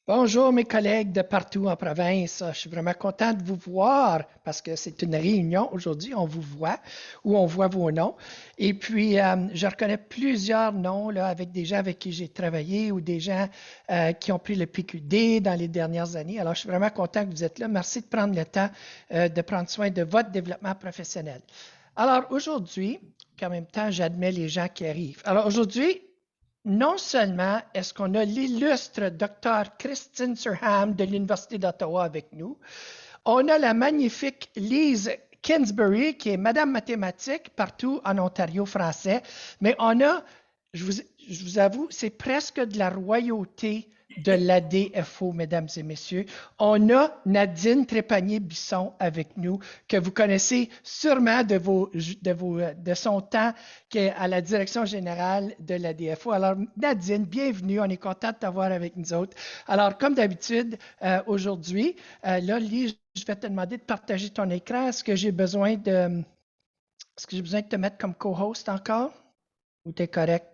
Bonjour mes collègues de partout en province. Je suis vraiment content de vous voir parce que c'est une réunion aujourd'hui. On vous voit ou on voit vos noms. Et puis, je reconnais plusieurs noms là, avec des gens avec qui j'ai travaillé ou des gens qui ont pris le PQD dans les dernières années. Alors, je suis vraiment content que vous êtes là. Merci de prendre le temps de prendre soin de votre développement professionnel. Alors, aujourd'hui, en même temps, j'admets les gens qui arrivent. Alors, aujourd'hui, non seulement est-ce qu'on a l'illustre docteur Christine Surham de l'Université d'Ottawa avec nous, on a la magnifique Lise Kinsbury, qui est Madame Mathématique partout en Ontario français, mais on a, je vous, je vous avoue, c'est presque de la royauté de l'ADFO, mesdames et messieurs. On a Nadine Trépanier-Bisson avec nous, que vous connaissez sûrement de son temps qui est à la direction générale de l'ADFO. Alors, Nadine, bienvenue. On est content de t'avoir avec nous autres. Alors, comme d'habitude, aujourd'hui, là, Lise, je vais te demander de partager ton écran. Est-ce que j'ai besoin de te mettre comme co-host encore? Ou tu es correct?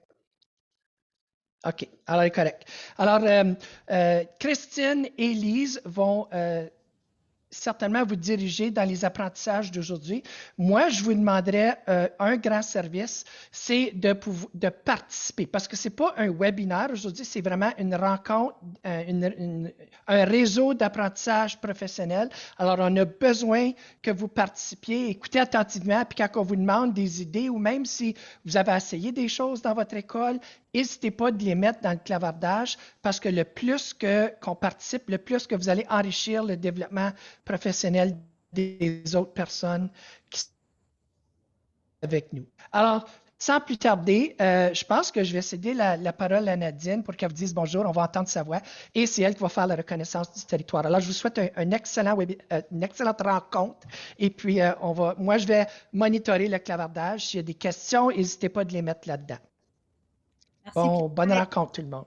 OK, alors, elle est correct. Alors, Christine et Lise vont certainement vous diriger dans les apprentissages d'aujourd'hui. Moi, je vous demanderais un grand service, c'est de participer, parce que ce n'est pas un webinaire aujourd'hui, c'est vraiment une rencontre, un réseau d'apprentissage professionnel. Alors, on a besoin que vous participiez, écoutez attentivement, puis quand on vous demande des idées, ou même si vous avez essayé des choses dans votre école, n'hésitez pas de les mettre dans le clavardage parce que le plus qu'on participe, le plus que vous allez enrichir le développement professionnel des autres personnes qui sont avec nous. Alors, sans plus tarder, je pense que je vais céder la parole à Nadine pour qu'elle vous dise bonjour, on va entendre sa voix et c'est elle qui va faire la reconnaissance du territoire. Alors, je vous souhaite une excellente rencontre et puis moi, je vais monitorer le clavardage. S'il y a des questions, n'hésitez pas de les mettre là-dedans. Merci. Puis Bon, bonne rencontre tout le monde.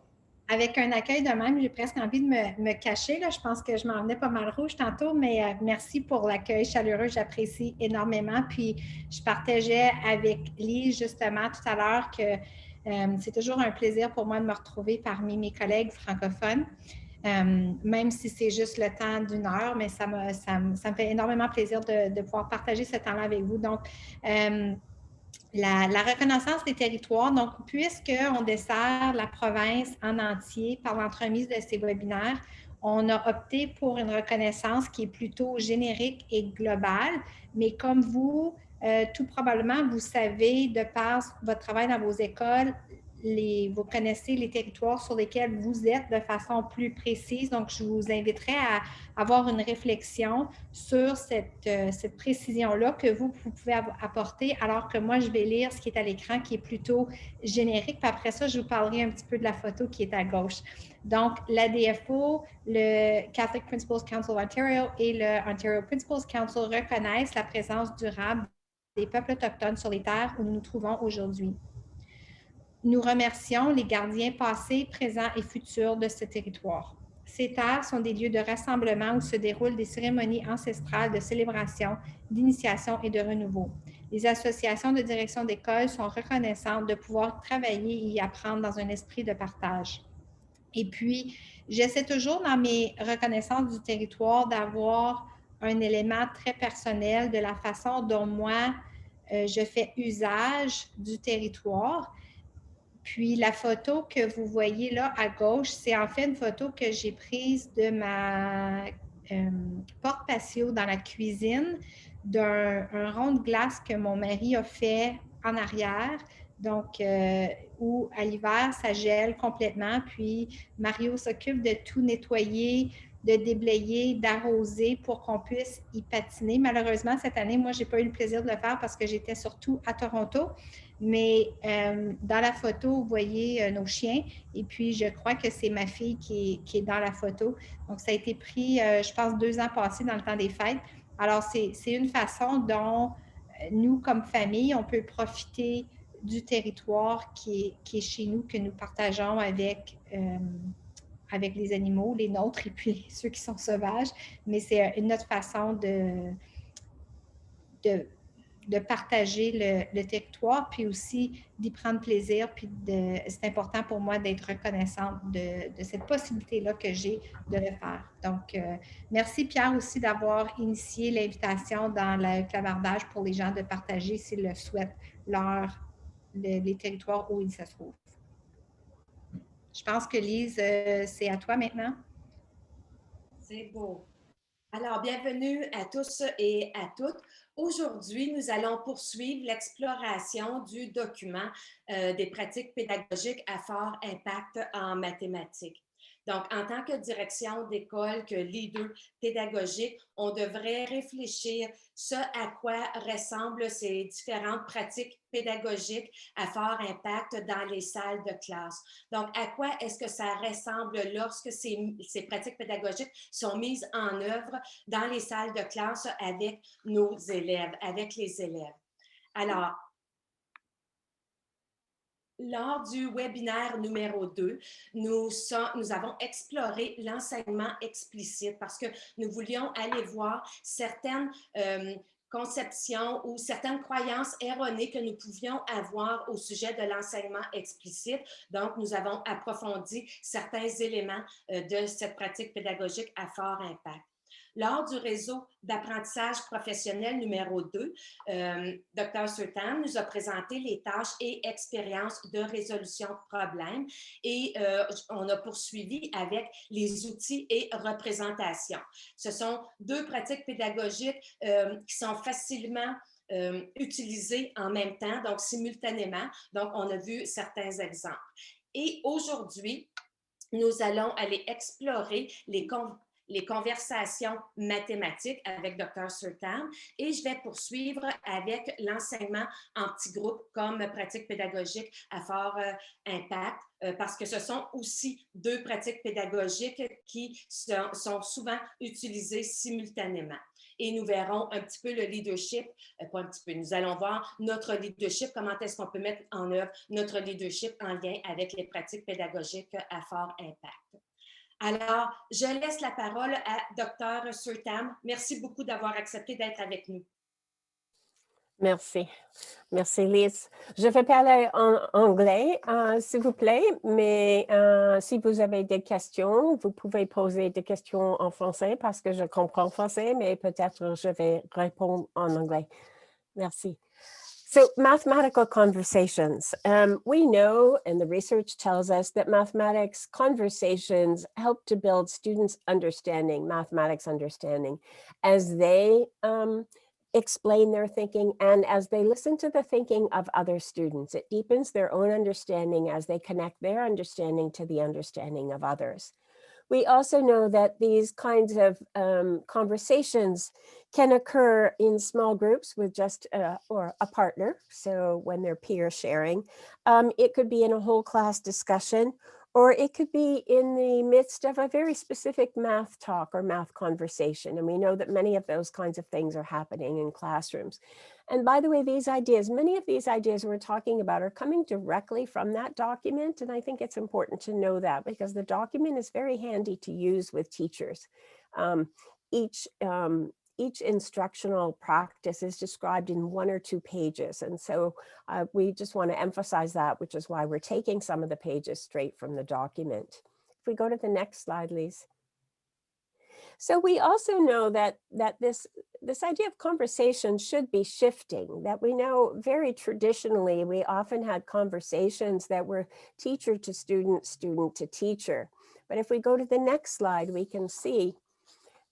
avec un accueil de même, j'ai presque envie de me cacher. Là. Je pense que je m'en venais pas mal rouge tantôt, mais merci pour l'accueil chaleureux. J'apprécie énormément. Puis, je partageais avec Lise justement tout à l'heure que c'est toujours un plaisir pour moi de me retrouver parmi mes collègues francophones. Même si c'est juste le temps d'une heure, mais ça me fait énormément plaisir de pouvoir partager ce temps-là avec vous. Donc, la reconnaissance des territoires, donc, puisqu'on dessert la province en entier par l'entremise de ces webinaires, on a opté pour une reconnaissance qui est plutôt générique et globale, mais comme vous, tout probablement, vous savez, de par votre travail dans vos écoles, vous connaissez les territoires sur lesquels vous êtes de façon plus précise. Donc, je vous inviterai à avoir une réflexion sur cette précision-là que vous pouvez apporter, alors que moi, je vais lire ce qui est à l'écran, qui est plutôt générique. Puis après ça, je vous parlerai un petit peu de la photo qui est à gauche. Donc, l'ADFO, le Catholic Principals Council of Ontario et le Ontario Principals Council reconnaissent la présence durable des peuples autochtones sur les terres où nous nous trouvons aujourd'hui. Nous remercions les gardiens passés, présents et futurs de ce territoire. Ces terres sont des lieux de rassemblement où se déroulent des cérémonies ancestrales de célébration, d'initiation et de renouveau. Les associations de direction d'école sont reconnaissantes de pouvoir travailler et y apprendre dans un esprit de partage. Et puis, j'essaie toujours dans mes reconnaissances du territoire d'avoir un élément très personnel de la façon dont moi, je fais usage du territoire. Puis la photo que vous voyez là à gauche, c'est en fait une photo que j'ai prise de ma porte patio dans la cuisine, d'un rond de glace que mon mari a fait en arrière. Donc, où à l'hiver, ça gèle complètement. Puis Mario s'occupe de tout nettoyer, de déblayer, d'arroser pour qu'on puisse y patiner. Malheureusement, cette année, moi, je n'ai pas eu le plaisir de le faire parce que j'étais surtout à Toronto. Mais dans la photo, vous voyez nos chiens et puis je crois que c'est ma fille qui est dans la photo. Donc, ça a été pris, je pense, 2 ans passés dans le temps des fêtes. Alors, c'est une façon dont nous, comme famille, on peut profiter du territoire qui est chez nous, que nous partageons avec les animaux, les nôtres et puis ceux qui sont sauvages. Mais c'est une autre façon de de partager le territoire, puis aussi d'y prendre plaisir. Puis c'est important pour moi d'être reconnaissante de cette possibilité-là que j'ai de le faire. Donc, merci Pierre aussi d'avoir initié l'invitation dans le clavardage pour les gens de partager s'ils le souhaitent les territoires où ils se trouvent. Je pense que Lise, c'est à toi maintenant. C'est beau. Alors, bienvenue à tous et à toutes. Aujourd'hui, nous allons poursuivre l'exploration du document des pratiques pédagogiques à fort impact en mathématiques. Donc, en tant que direction d'école, que leader pédagogique, on devrait réfléchir ce à quoi ressemblent ces différentes pratiques pédagogiques à fort impact dans les salles de classe. Donc, à quoi est-ce que ça ressemble lorsque ces pratiques pédagogiques sont mises en œuvre dans les salles de classe avec nos élèves, avec les élèves? Alors, lors du webinaire numéro 2, nous avons exploré l'enseignement explicite parce que nous voulions aller voir certaines conceptions ou certaines croyances erronées que nous pouvions avoir au sujet de l'enseignement explicite. Donc, nous avons approfondi certains éléments de cette pratique pédagogique à fort impact. Lors du réseau d'apprentissage professionnel numéro 2, Dr. Surtam nous a présenté les tâches et expériences de résolution de problèmes et on a poursuivi avec les outils et représentations. Ce sont deux pratiques pédagogiques qui sont facilement utilisées en même temps, donc simultanément. Donc, on a vu certains exemples. Et aujourd'hui, nous allons aller explorer les conversations mathématiques avec Dr. Surtam et je vais poursuivre avec l'enseignement en petits groupes comme pratique pédagogique à fort impact parce que ce sont aussi deux pratiques pédagogiques qui sont souvent utilisées simultanément. Et nous verrons un petit peu le leadership, pas un petit peu, nous allons voir notre leadership, comment est-ce qu'on peut mettre en œuvre notre leadership en lien avec les pratiques pédagogiques à fort impact. Alors, je laisse la parole à Dr. Surtam. Merci beaucoup d'avoir accepté d'être avec nous. Merci. Merci, Lise. Je vais parler en anglais, s'il vous plaît, mais si vous avez des questions, vous pouvez poser des questions en français parce que je comprends français, mais peut-être je vais répondre en anglais. Merci. So mathematical conversations. We know, and the research tells us, that mathematics conversations help to build students' understanding, mathematics understanding, as they explain their thinking and as they listen to the thinking of other students. It deepens their own understanding as they connect their understanding to the understanding of others. We also know that these kinds of conversations can occur in small groups with just or a partner. So when they're peer sharing, it could be in a whole class discussion, or it could be in the midst of a very specific math talk or math conversation. And we know that many of those kinds of things are happening in classrooms. And by the way, these ideas, many of these ideas we're talking about are coming directly from that document. And I think it's important to know that because the document is very handy to use with teachers. Each instructional practice is described in 1 or 2 pages. And so we just want to emphasize that, which is why we're taking some of the pages straight from the document. If we go to the next slide, Lise. So we also know that this idea of conversation should be shifting, that we know very traditionally, we often had conversations that were teacher to student, student to teacher. But if we go to the next slide, we can see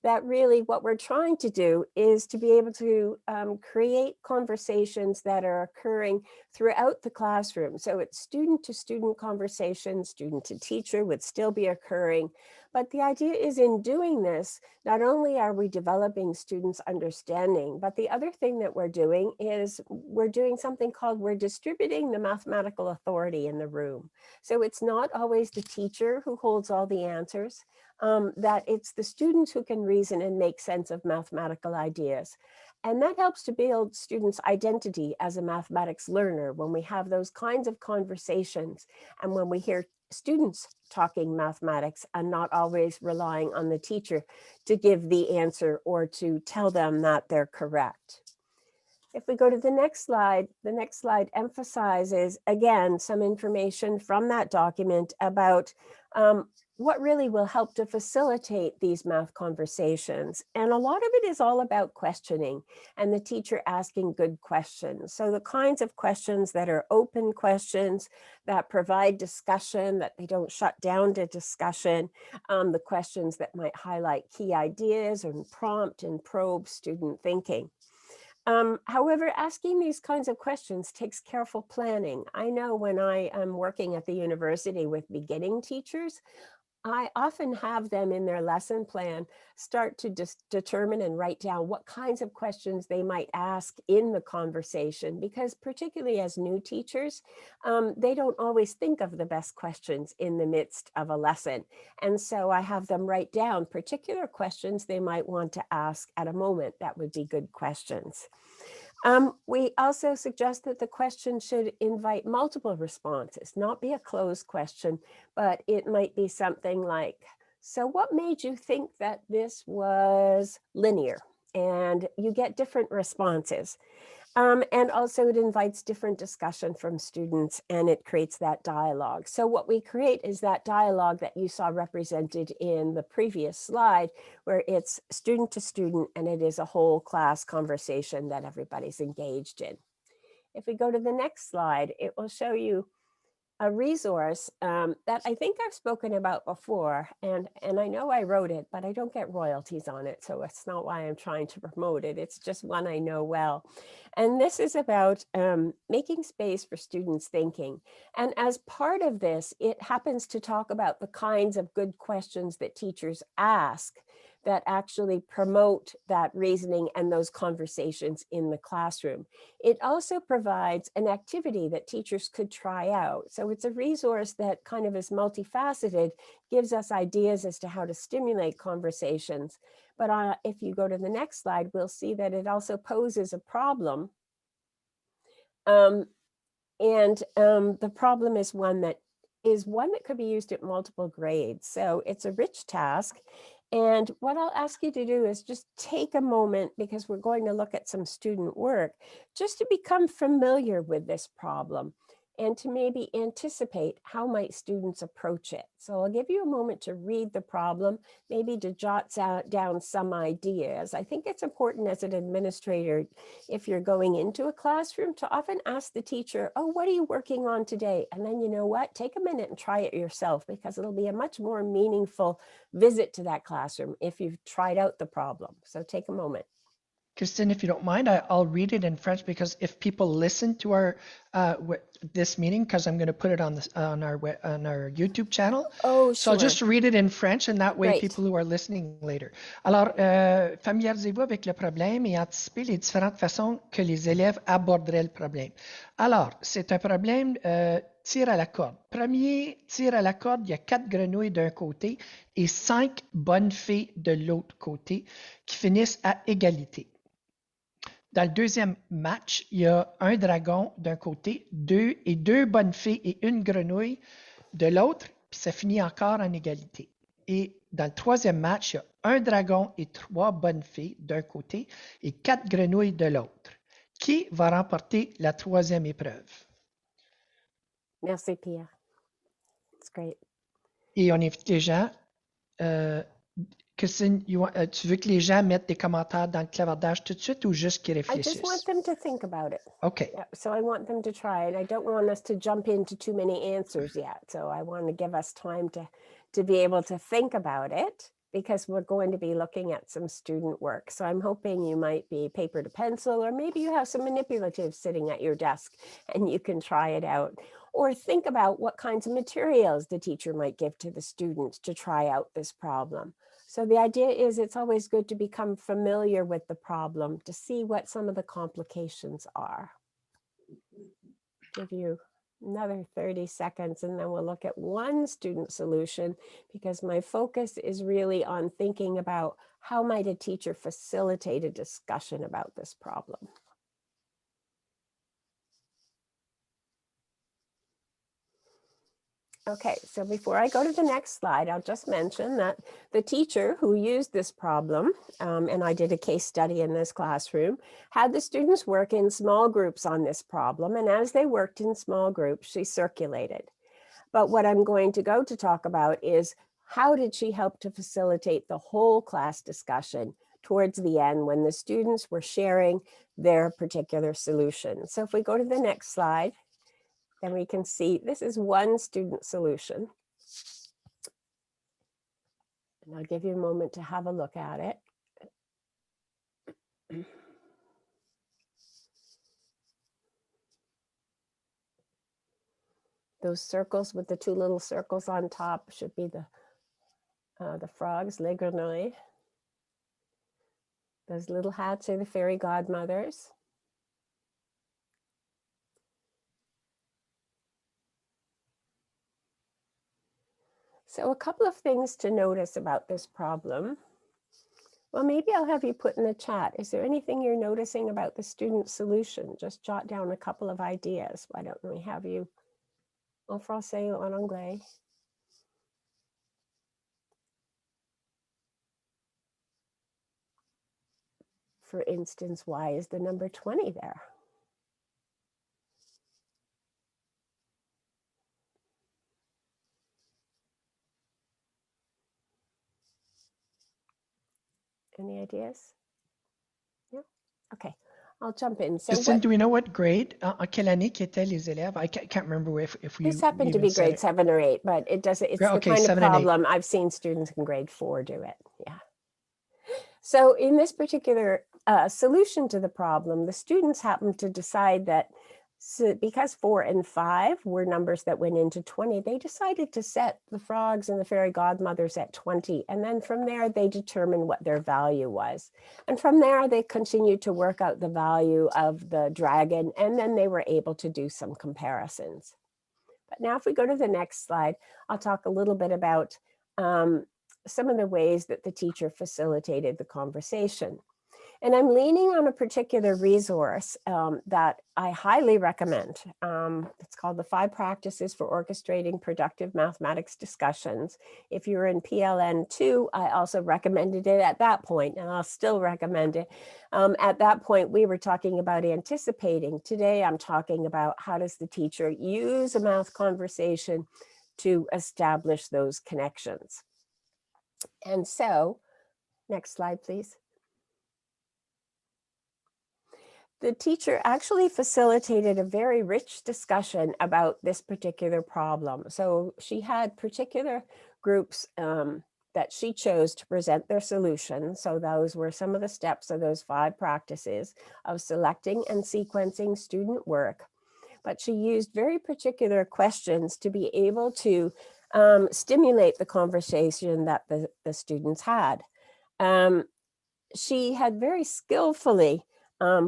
that really what we're trying to do is to be able to create conversations that are occurring throughout the classroom. So it's student to student conversations, student to teacher would still be occurring. But the idea is in doing this, not only are we developing students' understanding, but the other thing that we're doing is we're doing something called we're distributing the mathematical authority in the room. So it's not always the teacher who holds all the answers. That it's the students who can reason and make sense of mathematical ideas. And that helps to build students' identity as a mathematics learner when we have those kinds of conversations and when we hear students talking mathematics and not always relying on the teacher to give the answer or to tell them that they're correct. If we go to the next slide emphasizes, again, some information from that document about what really will help to facilitate these math conversations. And a lot of it is all about questioning and the teacher asking good questions. So the kinds of questions that are open questions that provide discussion, that they don't shut down to discussion, the questions that might highlight key ideas and prompt and probe student thinking. However, asking these kinds of questions takes careful planning. I know when I am working at the university with beginning teachers, I often have them in their lesson plan start to determine and write down what kinds of questions they might ask in the conversation, because particularly as new teachers, they don't always think of the best questions in the midst of a lesson. And so I have them write down particular questions they might want to ask at a moment that would be good questions. We also suggest that the question should invite multiple responses, not be a closed question, but it might be something like, so what made you think that this was linear? And you get different responses. And also it invites different discussion from students and it creates that dialogue. So what we create is that dialogue that you saw represented in the previous slide, where it's student to student and it is a whole class conversation that everybody's engaged in. If we go to the next slide, it will show you a resource that I think I've spoken about before, and I know I wrote it, but I don't get royalties on it, so it's not why I'm trying to promote it. It's just one I know well. And this is about making space for students thinking. And as part of this, it happens to talk about the kinds of good questions that teachers ask that actually promote that reasoning and those conversations in the classroom. It also provides an activity that teachers could try out. So it's a resource that kind of is multifaceted, gives us ideas as to how to stimulate conversations. But if you go to the next slide, we'll see that it also poses a problem. The problem is one that could be used at multiple grades. So it's a rich task. And what I'll ask you to do is just take a moment, because we're going to look at some student work, just to become familiar with this problem and to maybe anticipate how might students approach it. So I'll give you a moment to read the problem, maybe to jot down some ideas. I think it's important as an administrator, if you're going into a classroom, to often ask the teacher, oh, what are you working on today? And then, you know what, take a minute and try it yourself, because it'll be a much more meaningful visit to that classroom if you've tried out the problem. So take a moment. Christine, if you don't mind, I'll read it in French, because if people listen to our this meeting, because I'm going to put it on our YouTube channel. Oh, So I'll sure. just read it in French, and that way Great. people who are listening later. Alors, familiarisez-vous avec le problème et anticipez les différentes façons que les élèves aborderaient le problème. Alors, c'est un problème tir à la corde. Premier tir à la corde, il y a 4 grenouilles d'un côté et 5 bonnes fées de l'autre côté qui finissent à égalité. Dans le deuxième match, il y a un dragon d'un côté, deux bonnes fées et une grenouille de l'autre, puis ça finit encore en égalité. Et dans le troisième match, il y a un dragon et 3 bonnes fées d'un côté et 4 grenouilles de l'autre. Qui va remporter la troisième épreuve? Merci, Pierre. It's great. Et on invite les gens. Christine, tu veux que les gens mettent des commentaires dans le clavardage tout de suite ou juste qu'ils I réfléchissent? just want them to think about it. OK. Yeah, so I want them to try it. I don't want us to jump into too many answers yet. So I want to give us time to be able to think about it, because we're going to be looking at some student work. So I'm hoping you might be paper to pencil, or maybe you have some manipulatives sitting at your desk and you can try it out. Or think about what kinds of materials the teacher might give to the students to try out this problem. So the idea is it's always good to become familiar with the problem to see what some of the complications are. Give you another 30 seconds and then we'll look at one student solution, because my focus is really on thinking about how might a teacher facilitate a discussion about this problem. Okay, so before I go to the next slide, I'll just mention that the teacher who used this problem, and I did a case study in this classroom, had the students work in small groups on this problem. And as they worked in small groups, she circulated. But what I'm going to go to talk about is how did she help to facilitate the whole class discussion towards the end when the students were sharing their particular solution. So if we go to the next slide, then we can see this is one student solution. And I'll give you a moment to have a look at it. Those circles with the two little circles on top should be the frogs, les grenouilles. Those little hats are the fairy godmothers. So a couple of things to notice about this problem. Well, maybe I'll have you put in the chat. Is there anything you're noticing about the student solution? Just jot down a couple of ideas. Why don't we have you en français ou en anglais? For instance, why is the number 20 there? Any ideas? Yeah, okay, I'll jump in. So Justine, do we know what grade, en quelle année qu'étaient les élèves? I can't remember if we this happened to even be said grade it. 7 or 8, but it doesn't, it's the Okay, kind of 7 and 8. problem I've seen students in grade 4 do it, yeah. So in this particular solution to the problem, the students happened to decide that because 4 and 5 were numbers that went into 20, they decided to set the frogs and the fairy godmothers at 20. And then from there, they determined what their value was. And from there, they continued to work out the value of the dragon. And then they were able to do some comparisons. But now if we go to the next slide, I'll talk a little bit about some of the ways that the teacher facilitated the conversation. And I'm leaning on a particular resource that I highly recommend. It's called the 5 Practices for Orchestrating Productive Mathematics Discussions. If you're in PLN 2, I also recommended it at that point, and I'll still recommend it. At that point, we were talking about anticipating. Today, I'm talking about how does the teacher use a math conversation to establish those connections. And so, next slide, please. The teacher actually facilitated a very rich discussion about this particular problem. So she had particular groups that she chose to present their solution. So those were some of the steps of those 5 practices of selecting and sequencing student work. But she used very particular questions to be able to stimulate the conversation that the students had. She had very skillfully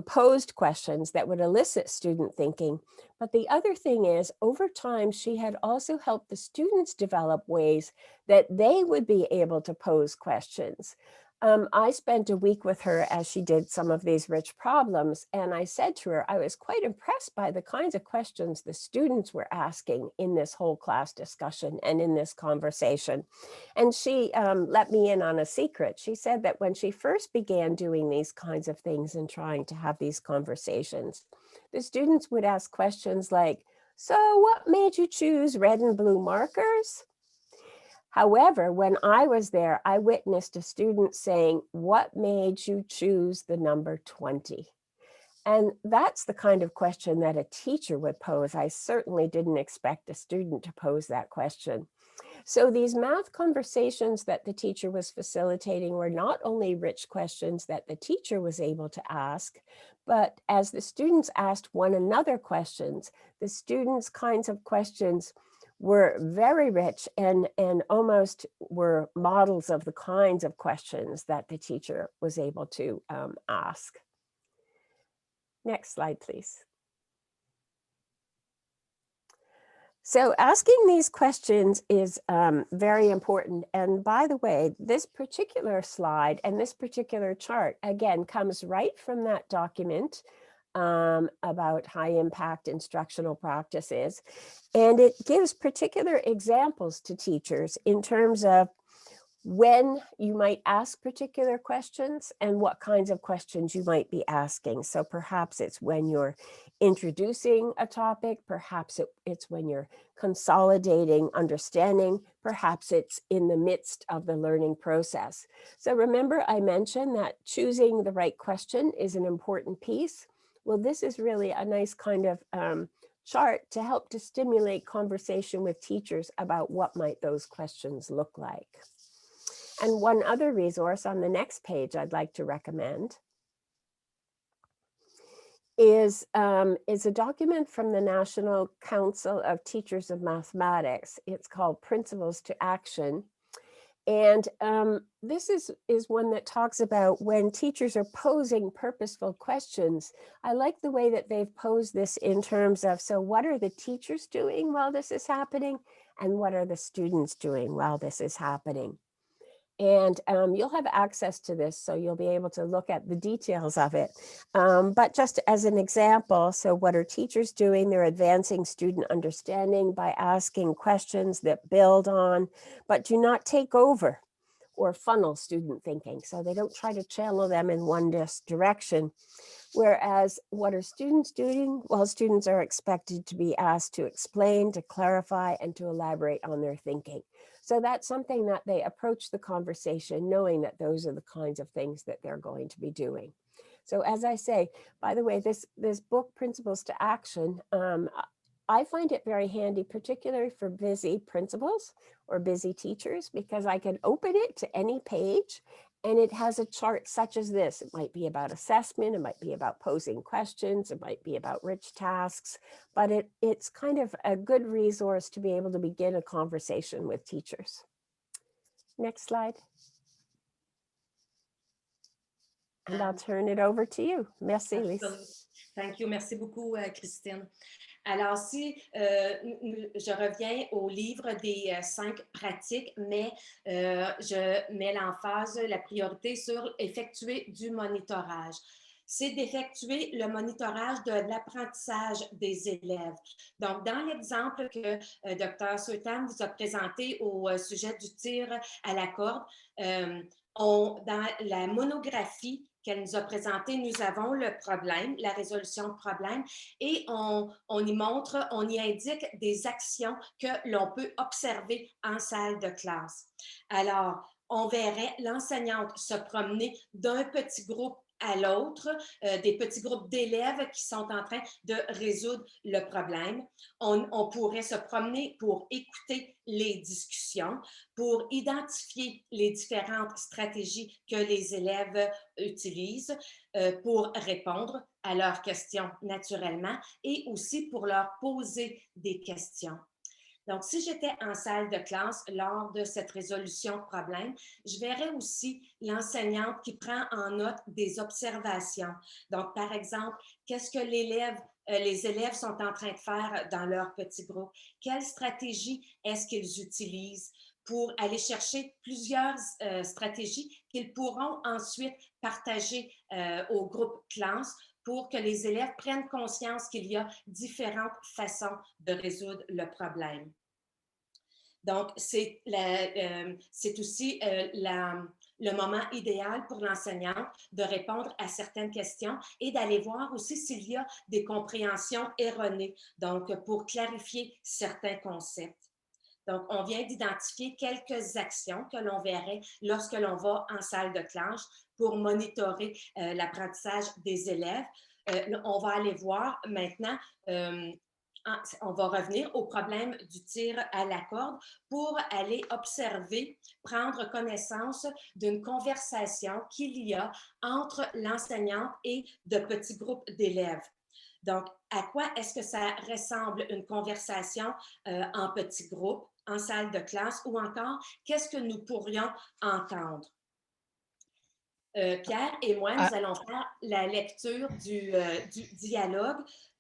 posed questions that would elicit student thinking. But the other thing is, over time, she had also helped the students develop ways that they would be able to pose questions. I spent a week with her as she did some of these rich problems, and I said to her, I was quite impressed by the kinds of questions the students were asking in this whole class discussion and in this conversation. And she let me in on a secret. She said that when she first began doing these kinds of things and trying to have these conversations, the students would ask questions like, so what made you choose red and blue markers? However, when I was there, I witnessed a student saying, what made you choose the number 20? And that's the kind of question that a teacher would pose. I certainly didn't expect a student to pose that question. So these math conversations that the teacher was facilitating were not only rich questions that the teacher was able to ask, but as the students asked one another questions, the students' kinds of questions were very rich and almost were models of the kinds of questions that the teacher was able to ask. Next slide, please. So asking these questions is very important. And by the way, this particular slide and this particular chart, again, comes right from that document about high impact instructional practices. And it gives particular examples to teachers in terms of when you might ask particular questions and what kinds of questions you might be asking. So perhaps it's when you're introducing a topic, perhaps it's when you're consolidating understanding, perhaps it's in the midst of the learning process. So remember, I mentioned that choosing the right question is an important piece. Well, this is really a nice kind of chart to help to stimulate conversation with teachers about what might those questions look like. And one other resource on the next page I'd like to recommend is a document from the National Council of Teachers of Mathematics. It's called Principles to Action. And this is one that talks about when teachers are posing purposeful questions. I like the way that they've posed this in terms of, so what are the teachers doing while this is happening? And what are the students doing while this is happening? And you'll have access to this, so you'll be able to look at the details of it. But just as an example, so what are teachers doing? They're advancing student understanding by asking questions that build on, but do not take over or funnel student thinking. So they don't try to channel them in one direction. Whereas what are students doing? Well, students are expected to be asked to explain, to clarify, and to elaborate on their thinking. So that's something that they approach the conversation knowing that those are the kinds of things that they're going to be doing. So as I say, by the way, this book, Principles to Action, I find it very handy, particularly for busy principals or busy teachers, because I can open it to any page and it has a chart such as this. It might be about assessment, it might be about posing questions, it might be about rich tasks, but it's kind of a good resource to be able to begin a conversation with teachers. Next slide. And I'll turn it over to you. Merci, Lise. Thank you. Merci beaucoup, Christine. Alors, si je reviens au livre des 5 pratiques, mais je mets l'emphase, la priorité sur effectuer du monitorage. C'est d'effectuer le monitorage de l'apprentissage des élèves. Donc, dans l'exemple que Dr. Sultan vous a présenté au sujet du tir à la corde, dans la monographie qu'elle nous a présentée, nous avons le problème, la résolution de problème, et on y montre, on y indique des actions que l'on peut observer en salle de classe. Alors, on verrait l'enseignante se promener d'un petit groupe à l'autre, des petits groupes d'élèves qui sont en train de résoudre le problème. On pourrait se promener pour écouter les discussions, pour identifier les différentes stratégies que les élèves utilisent pour répondre à leurs questions naturellement et aussi pour leur poser des questions. Donc, si j'étais en salle de classe lors de cette résolution de problème, je verrais aussi l'enseignante qui prend en note des observations. Donc, par exemple, qu'est-ce que les élèves sont en train de faire dans leur petit groupe? Quelle stratégie est-ce qu'ils utilisent pour aller chercher plusieurs stratégies qu'ils pourront ensuite partager au groupe classe pour que les élèves prennent conscience qu'il y a différentes façons de résoudre le problème. Donc, c'est aussi le moment idéal pour l'enseignante de répondre à certaines questions et d'aller voir aussi s'il y a des compréhensions erronées, donc pour clarifier certains concepts. Donc, on vient d'identifier quelques actions que l'on verrait lorsque l'on va en salle de classe pour monitorer l'apprentissage des élèves. On va aller voir maintenant, on va revenir au problème du tir à la corde pour aller observer, prendre connaissance d'une conversation qu'il y a entre l'enseignante et de petits groupes d'élèves. Donc, à quoi est-ce que ça ressemble une conversation en petits groupes, en salle de classe, ou encore, qu'est-ce que nous pourrions entendre? Pierre et moi, nous allons faire la lecture du dialogue.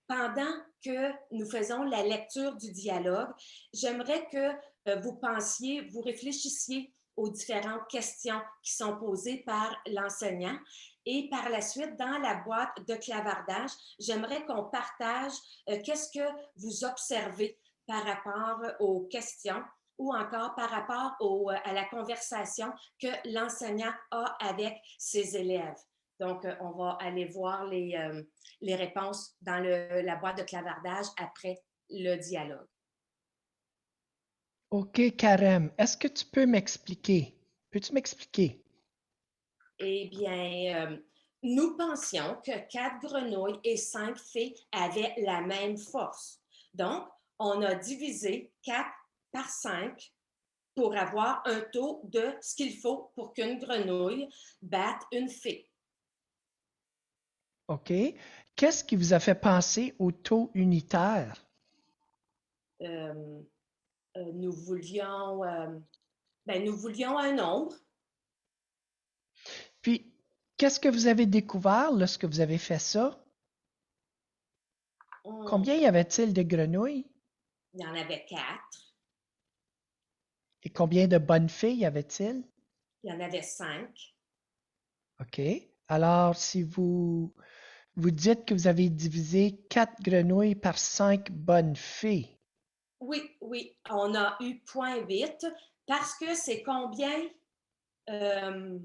Pendant que nous faisons la lecture du dialogue, j'aimerais que vous pensiez, vous réfléchissiez aux différentes questions qui sont posées par l'enseignant. Et par la suite, dans la boîte de clavardage, j'aimerais qu'on partage qu'est-ce que vous observez par rapport aux questions ou encore par rapport à la conversation que l'enseignant a avec ses élèves. Donc, on va aller voir les réponses dans la boîte de clavardage après le dialogue. OK, Karem, est-ce que tu peux m'expliquer? Peux-tu m'expliquer? Eh bien, nous pensions que 4 grenouilles et 5 fées avaient la même force. Donc, on a divisé 4 par 5 pour avoir un taux de ce qu'il faut pour qu'une grenouille batte une fée. OK. Qu'est-ce qui vous a fait penser au taux unitaire? Euh, nous voulions un nombre. Puis, qu'est-ce que vous avez découvert lorsque vous avez fait ça? Combien y avait-il de grenouilles? Il y en avait 4. Et combien de bonnes filles y avait-il? Il y en avait 5. OK. Alors, si vous dites que vous avez divisé 4 grenouilles par 5 bonnes filles. Oui, on a eu 0,8 parce que c'est combien le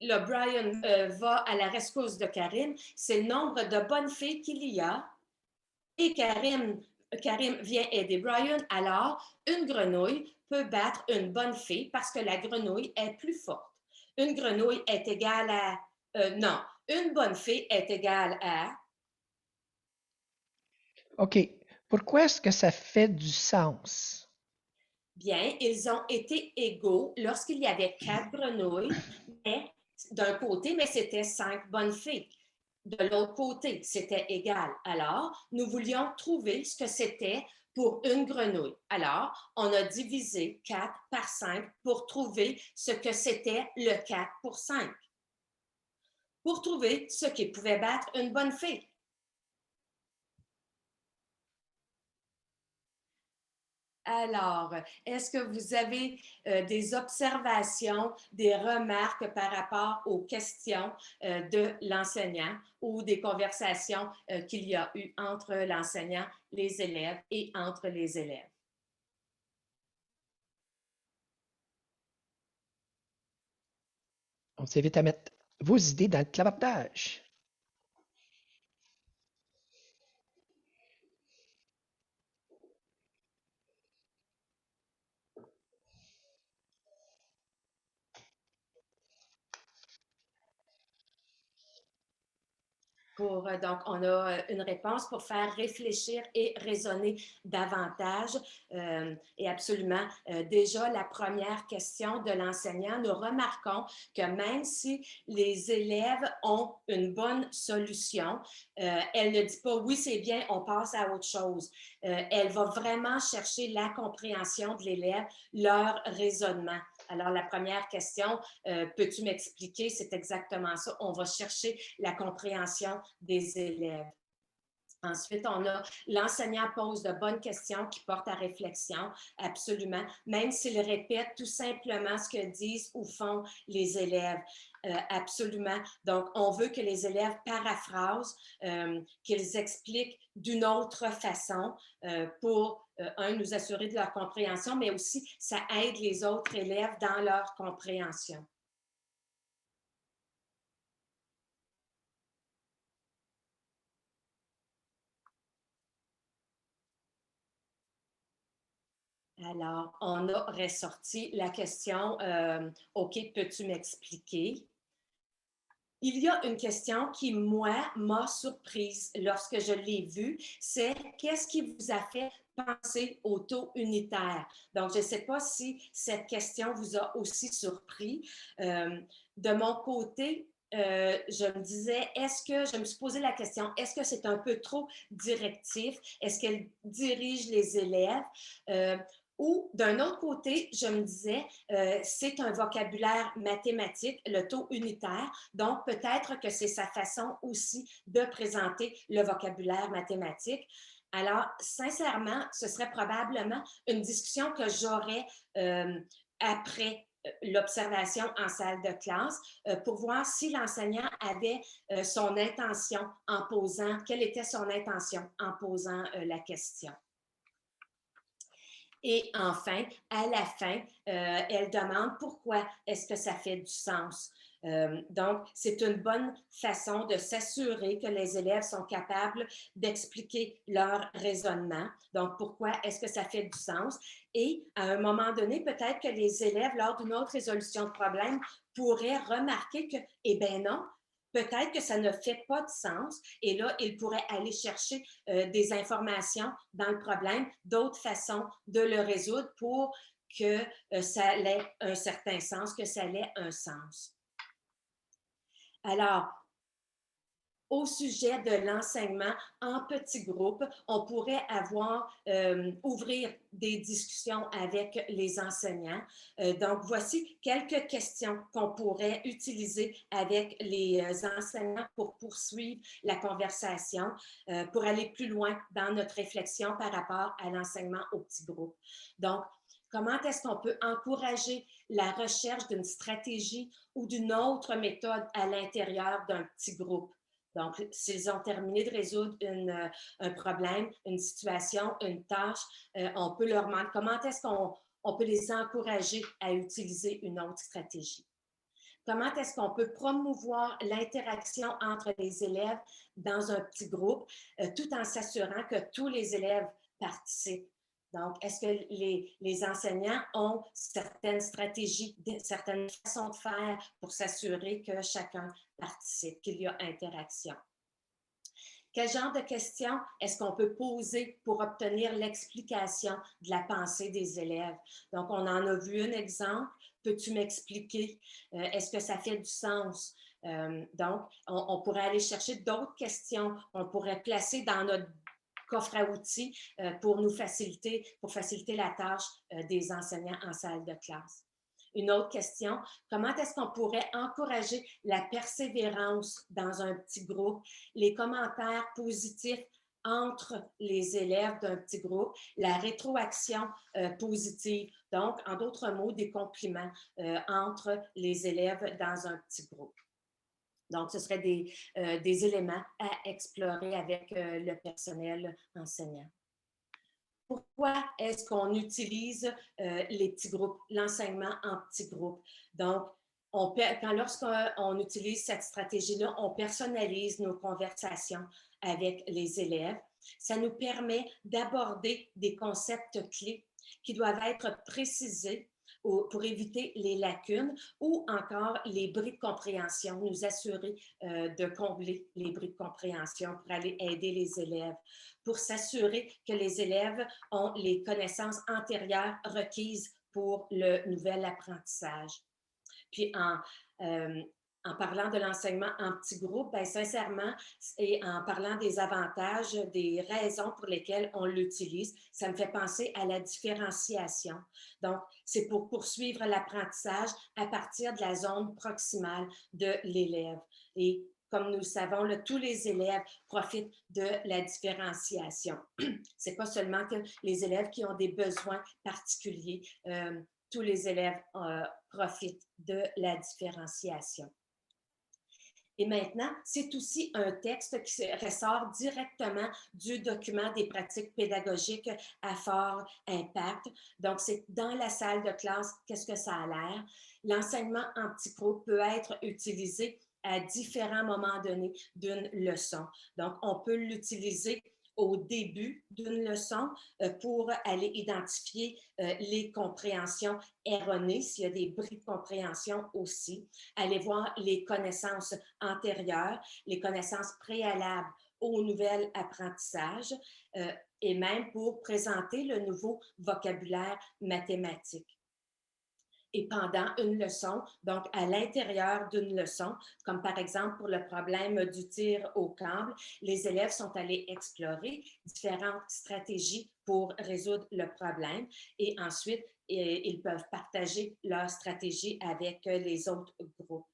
Brian va à la rescousse de Karim, c'est le nombre de bonnes filles qu'il y a et Karim vient aider Brian, alors une grenouille peut battre une bonne fille parce que la grenouille est plus forte. Une grenouille est égale à... non, une bonne fille est égale à... OK. Pourquoi est-ce que ça fait du sens? Bien, ils ont été égaux lorsqu'il y avait 4 grenouilles, mais d'un côté, mais c'était 5 bonnes filles. De l'autre côté, c'était égal. Alors, nous voulions trouver ce que c'était pour une grenouille. Alors, on a divisé 4 par 5 pour trouver ce que c'était le 4 pour 5. Pour trouver ce qui pouvait battre une bonne fille. Alors, est-ce que vous avez des observations, des remarques par rapport aux questions de l'enseignant ou des conversations qu'il y a eu entre l'enseignant, les élèves et entre les élèves? On s'invite à mettre vos idées dans le clavardage. Donc, on a une réponse pour faire réfléchir et raisonner davantage. Et absolument, déjà, la première question de l'enseignant, nous remarquons que même si les élèves ont une bonne solution, elle ne dit pas « oui, c'est bien, on passe à autre chose ». Elle va vraiment chercher la compréhension de l'élève, leur raisonnement. Alors, la première question, peux-tu m'expliquer? C'est exactement ça. On va chercher la compréhension des élèves. Ensuite, on a l'enseignant pose de bonnes questions qui portent à réflexion, absolument, même s'il répète tout simplement ce que disent ou font les élèves, absolument. Donc, on veut que les élèves paraphrasent, qu'ils expliquent d'une autre façon pour, nous assurer de leur compréhension, mais aussi, ça aide les autres élèves dans leur compréhension. Alors, on a ressorti la question « OK, peux-tu m'expliquer? » Il y a une question qui, moi, m'a surprise lorsque je l'ai vue, c'est « Qu'est-ce qui vous a fait penser au taux unitaire? » Donc, je ne sais pas si cette question vous a aussi surpris. De mon côté, je me disais, je me suis posé la question, est-ce que c'est un peu trop directif? Est-ce qu'elle dirige les élèves? Ou d'un autre côté, je me disais, c'est un vocabulaire mathématique, le taux unitaire, donc peut-être que c'est sa façon aussi de présenter le vocabulaire mathématique. Alors, sincèrement, ce serait probablement une discussion que j'aurais après l'observation en salle de classe pour voir si l'enseignant avait son intention en posant, quelle était son intention en posant la question. Et enfin, à la fin, elle demande pourquoi est-ce que ça fait du sens. Donc, c'est une bonne façon de s'assurer que les élèves sont capables d'expliquer leur raisonnement. Donc, pourquoi est-ce que ça fait du sens? Et à un moment donné, peut-être que les élèves, lors d'une autre résolution de problème, pourraient remarquer que, eh bien non, peut-être que ça ne fait pas de sens. Et là, ils pourraient aller chercher des informations dans le problème, d'autres façons de le résoudre pour que ça ait un certain sens, que ça ait un sens. Alors, au sujet de l'enseignement en petits groupes, on pourrait ouvrir des discussions avec les enseignants. Donc, voici quelques questions qu'on pourrait utiliser avec les enseignants pour poursuivre la conversation, pour aller plus loin dans notre réflexion par rapport à l'enseignement aux petits groupes. Donc, comment est-ce qu'on peut encourager la recherche d'une stratégie ou d'une autre méthode à l'intérieur d'un petit groupe? Donc, s'ils ont terminé de résoudre un problème, une situation, une tâche, on peut leur demander comment est-ce qu'on peut les encourager à utiliser une autre stratégie. Comment est-ce qu'on peut promouvoir l'interaction entre les élèves dans un petit groupe, tout en s'assurant que tous les élèves participent? Donc, est-ce que les enseignants ont certaines stratégies, certaines façons de faire pour s'assurer que chacun participe, qu'il y a interaction? Quel genre de questions est-ce qu'on peut poser pour obtenir l'explication de la pensée des élèves? Donc, on en a vu un exemple. Peux-tu m'expliquer? Est-ce que ça fait du sens? Donc, on pourrait aller chercher d'autres questions. On pourrait placer dans notre coffre à outils pour faciliter la tâche des enseignants en salle de classe. Une autre question, comment est-ce qu'on pourrait encourager la persévérance dans un petit groupe, les commentaires positifs entre les élèves d'un petit groupe, la rétroaction positive, donc en d'autres mots, des compliments entre les élèves dans un petit groupe. Donc, ce seraient des éléments à explorer avec le personnel enseignant. Pourquoi est-ce qu'on utilise les petits groupes, l'enseignement en petits groupes? Donc, lorsqu'on utilise cette stratégie-là, on personnalise nos conversations avec les élèves. Ça nous permet d'aborder des concepts clés qui doivent être précisés pour éviter les lacunes ou encore les bris de compréhension, nous assurer de combler les bris de compréhension pour aller aider les élèves, pour s'assurer que les élèves ont les connaissances antérieures requises pour le nouvel apprentissage. Puis en parlant de l'enseignement en petits groupes, bien, sincèrement, et en parlant des avantages, des raisons pour lesquelles on l'utilise, ça me fait penser à la différenciation. Donc, c'est pour poursuivre l'apprentissage à partir de la zone proximale de l'élève. Et comme nous le savons, là, tous les élèves profitent de la différenciation. Ce n'est pas seulement que les élèves qui ont des besoins particuliers, tous les élèves profitent de la différenciation. Et maintenant, c'est aussi un texte qui ressort directement du document des pratiques pédagogiques à fort impact. Donc, c'est dans la salle de classe, qu'est-ce que ça a l'air? L'enseignement en petits groupes peut être utilisé à différents moments donnés d'une leçon. Donc, on peut l'utiliser au début d'une leçon pour aller identifier les compréhensions erronées, s'il y a des bris de compréhension aussi, aller voir les connaissances antérieures, les connaissances préalables au nouvel apprentissage et même pour présenter le nouveau vocabulaire mathématique. Et pendant une leçon, donc à l'intérieur d'une leçon, comme par exemple pour le problème du tir au câble, les élèves sont allés explorer différentes stratégies pour résoudre le problème et ensuite, ils peuvent partager leur stratégie avec les autres groupes.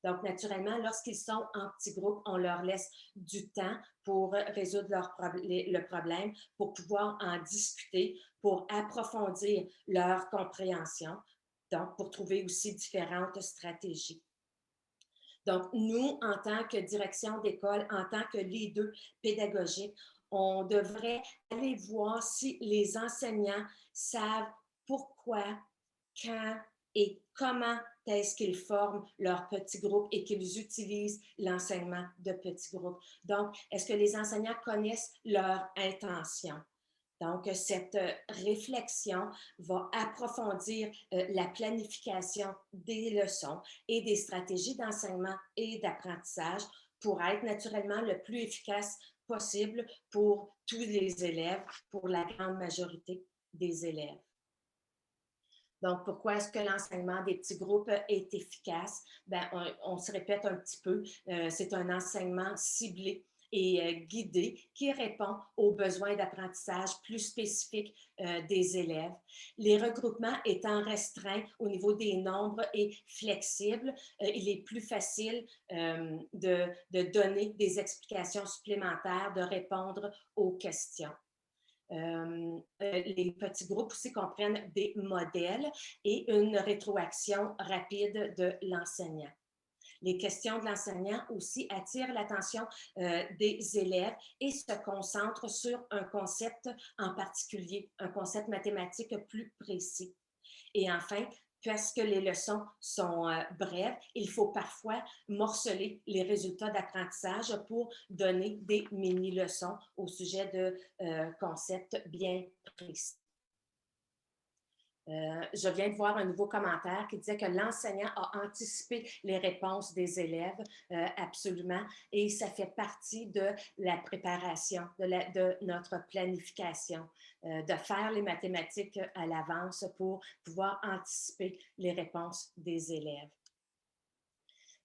Donc, naturellement, lorsqu'ils sont en petits groupes, on leur laisse du temps pour résoudre le problème, pour pouvoir en discuter, pour approfondir leur compréhension, donc pour trouver aussi différentes stratégies. Donc, nous, en tant que direction d'école, en tant que leader pédagogique, on devrait aller voir si les enseignants savent pourquoi, quand et comment est-ce qu'ils forment leurs petits groupes et qu'ils utilisent l'enseignement de petits groupes. Donc, est-ce que les enseignants connaissent leur intention? Donc, cette réflexion va approfondir la planification des leçons et des stratégies d'enseignement et d'apprentissage pour être naturellement le plus efficace possible pour tous les élèves, pour la grande majorité des élèves. Donc, pourquoi est-ce que l'enseignement des petits groupes est efficace? Bien, on se répète un petit peu, c'est un enseignement ciblé et guidé qui répond aux besoins d'apprentissage plus spécifiques des élèves. Les regroupements étant restreints au niveau des nombres et flexibles, il est plus facile de donner des explications supplémentaires, de répondre aux questions. Les petits groupes aussi comprennent des modèles et une rétroaction rapide de l'enseignant. Les questions de l'enseignant aussi attirent l'attention des élèves et se concentrent sur un concept en particulier, un concept mathématique plus précis. Et enfin, parce que les leçons sont brèves, il faut parfois morceler les résultats d'apprentissage pour donner des mini-leçons au sujet de concepts bien précis. Je viens de voir un nouveau commentaire qui disait que l'enseignant a anticipé les réponses des élèves, absolument, et ça fait partie de la préparation, de notre planification, de faire les mathématiques à l'avance pour pouvoir anticiper les réponses des élèves.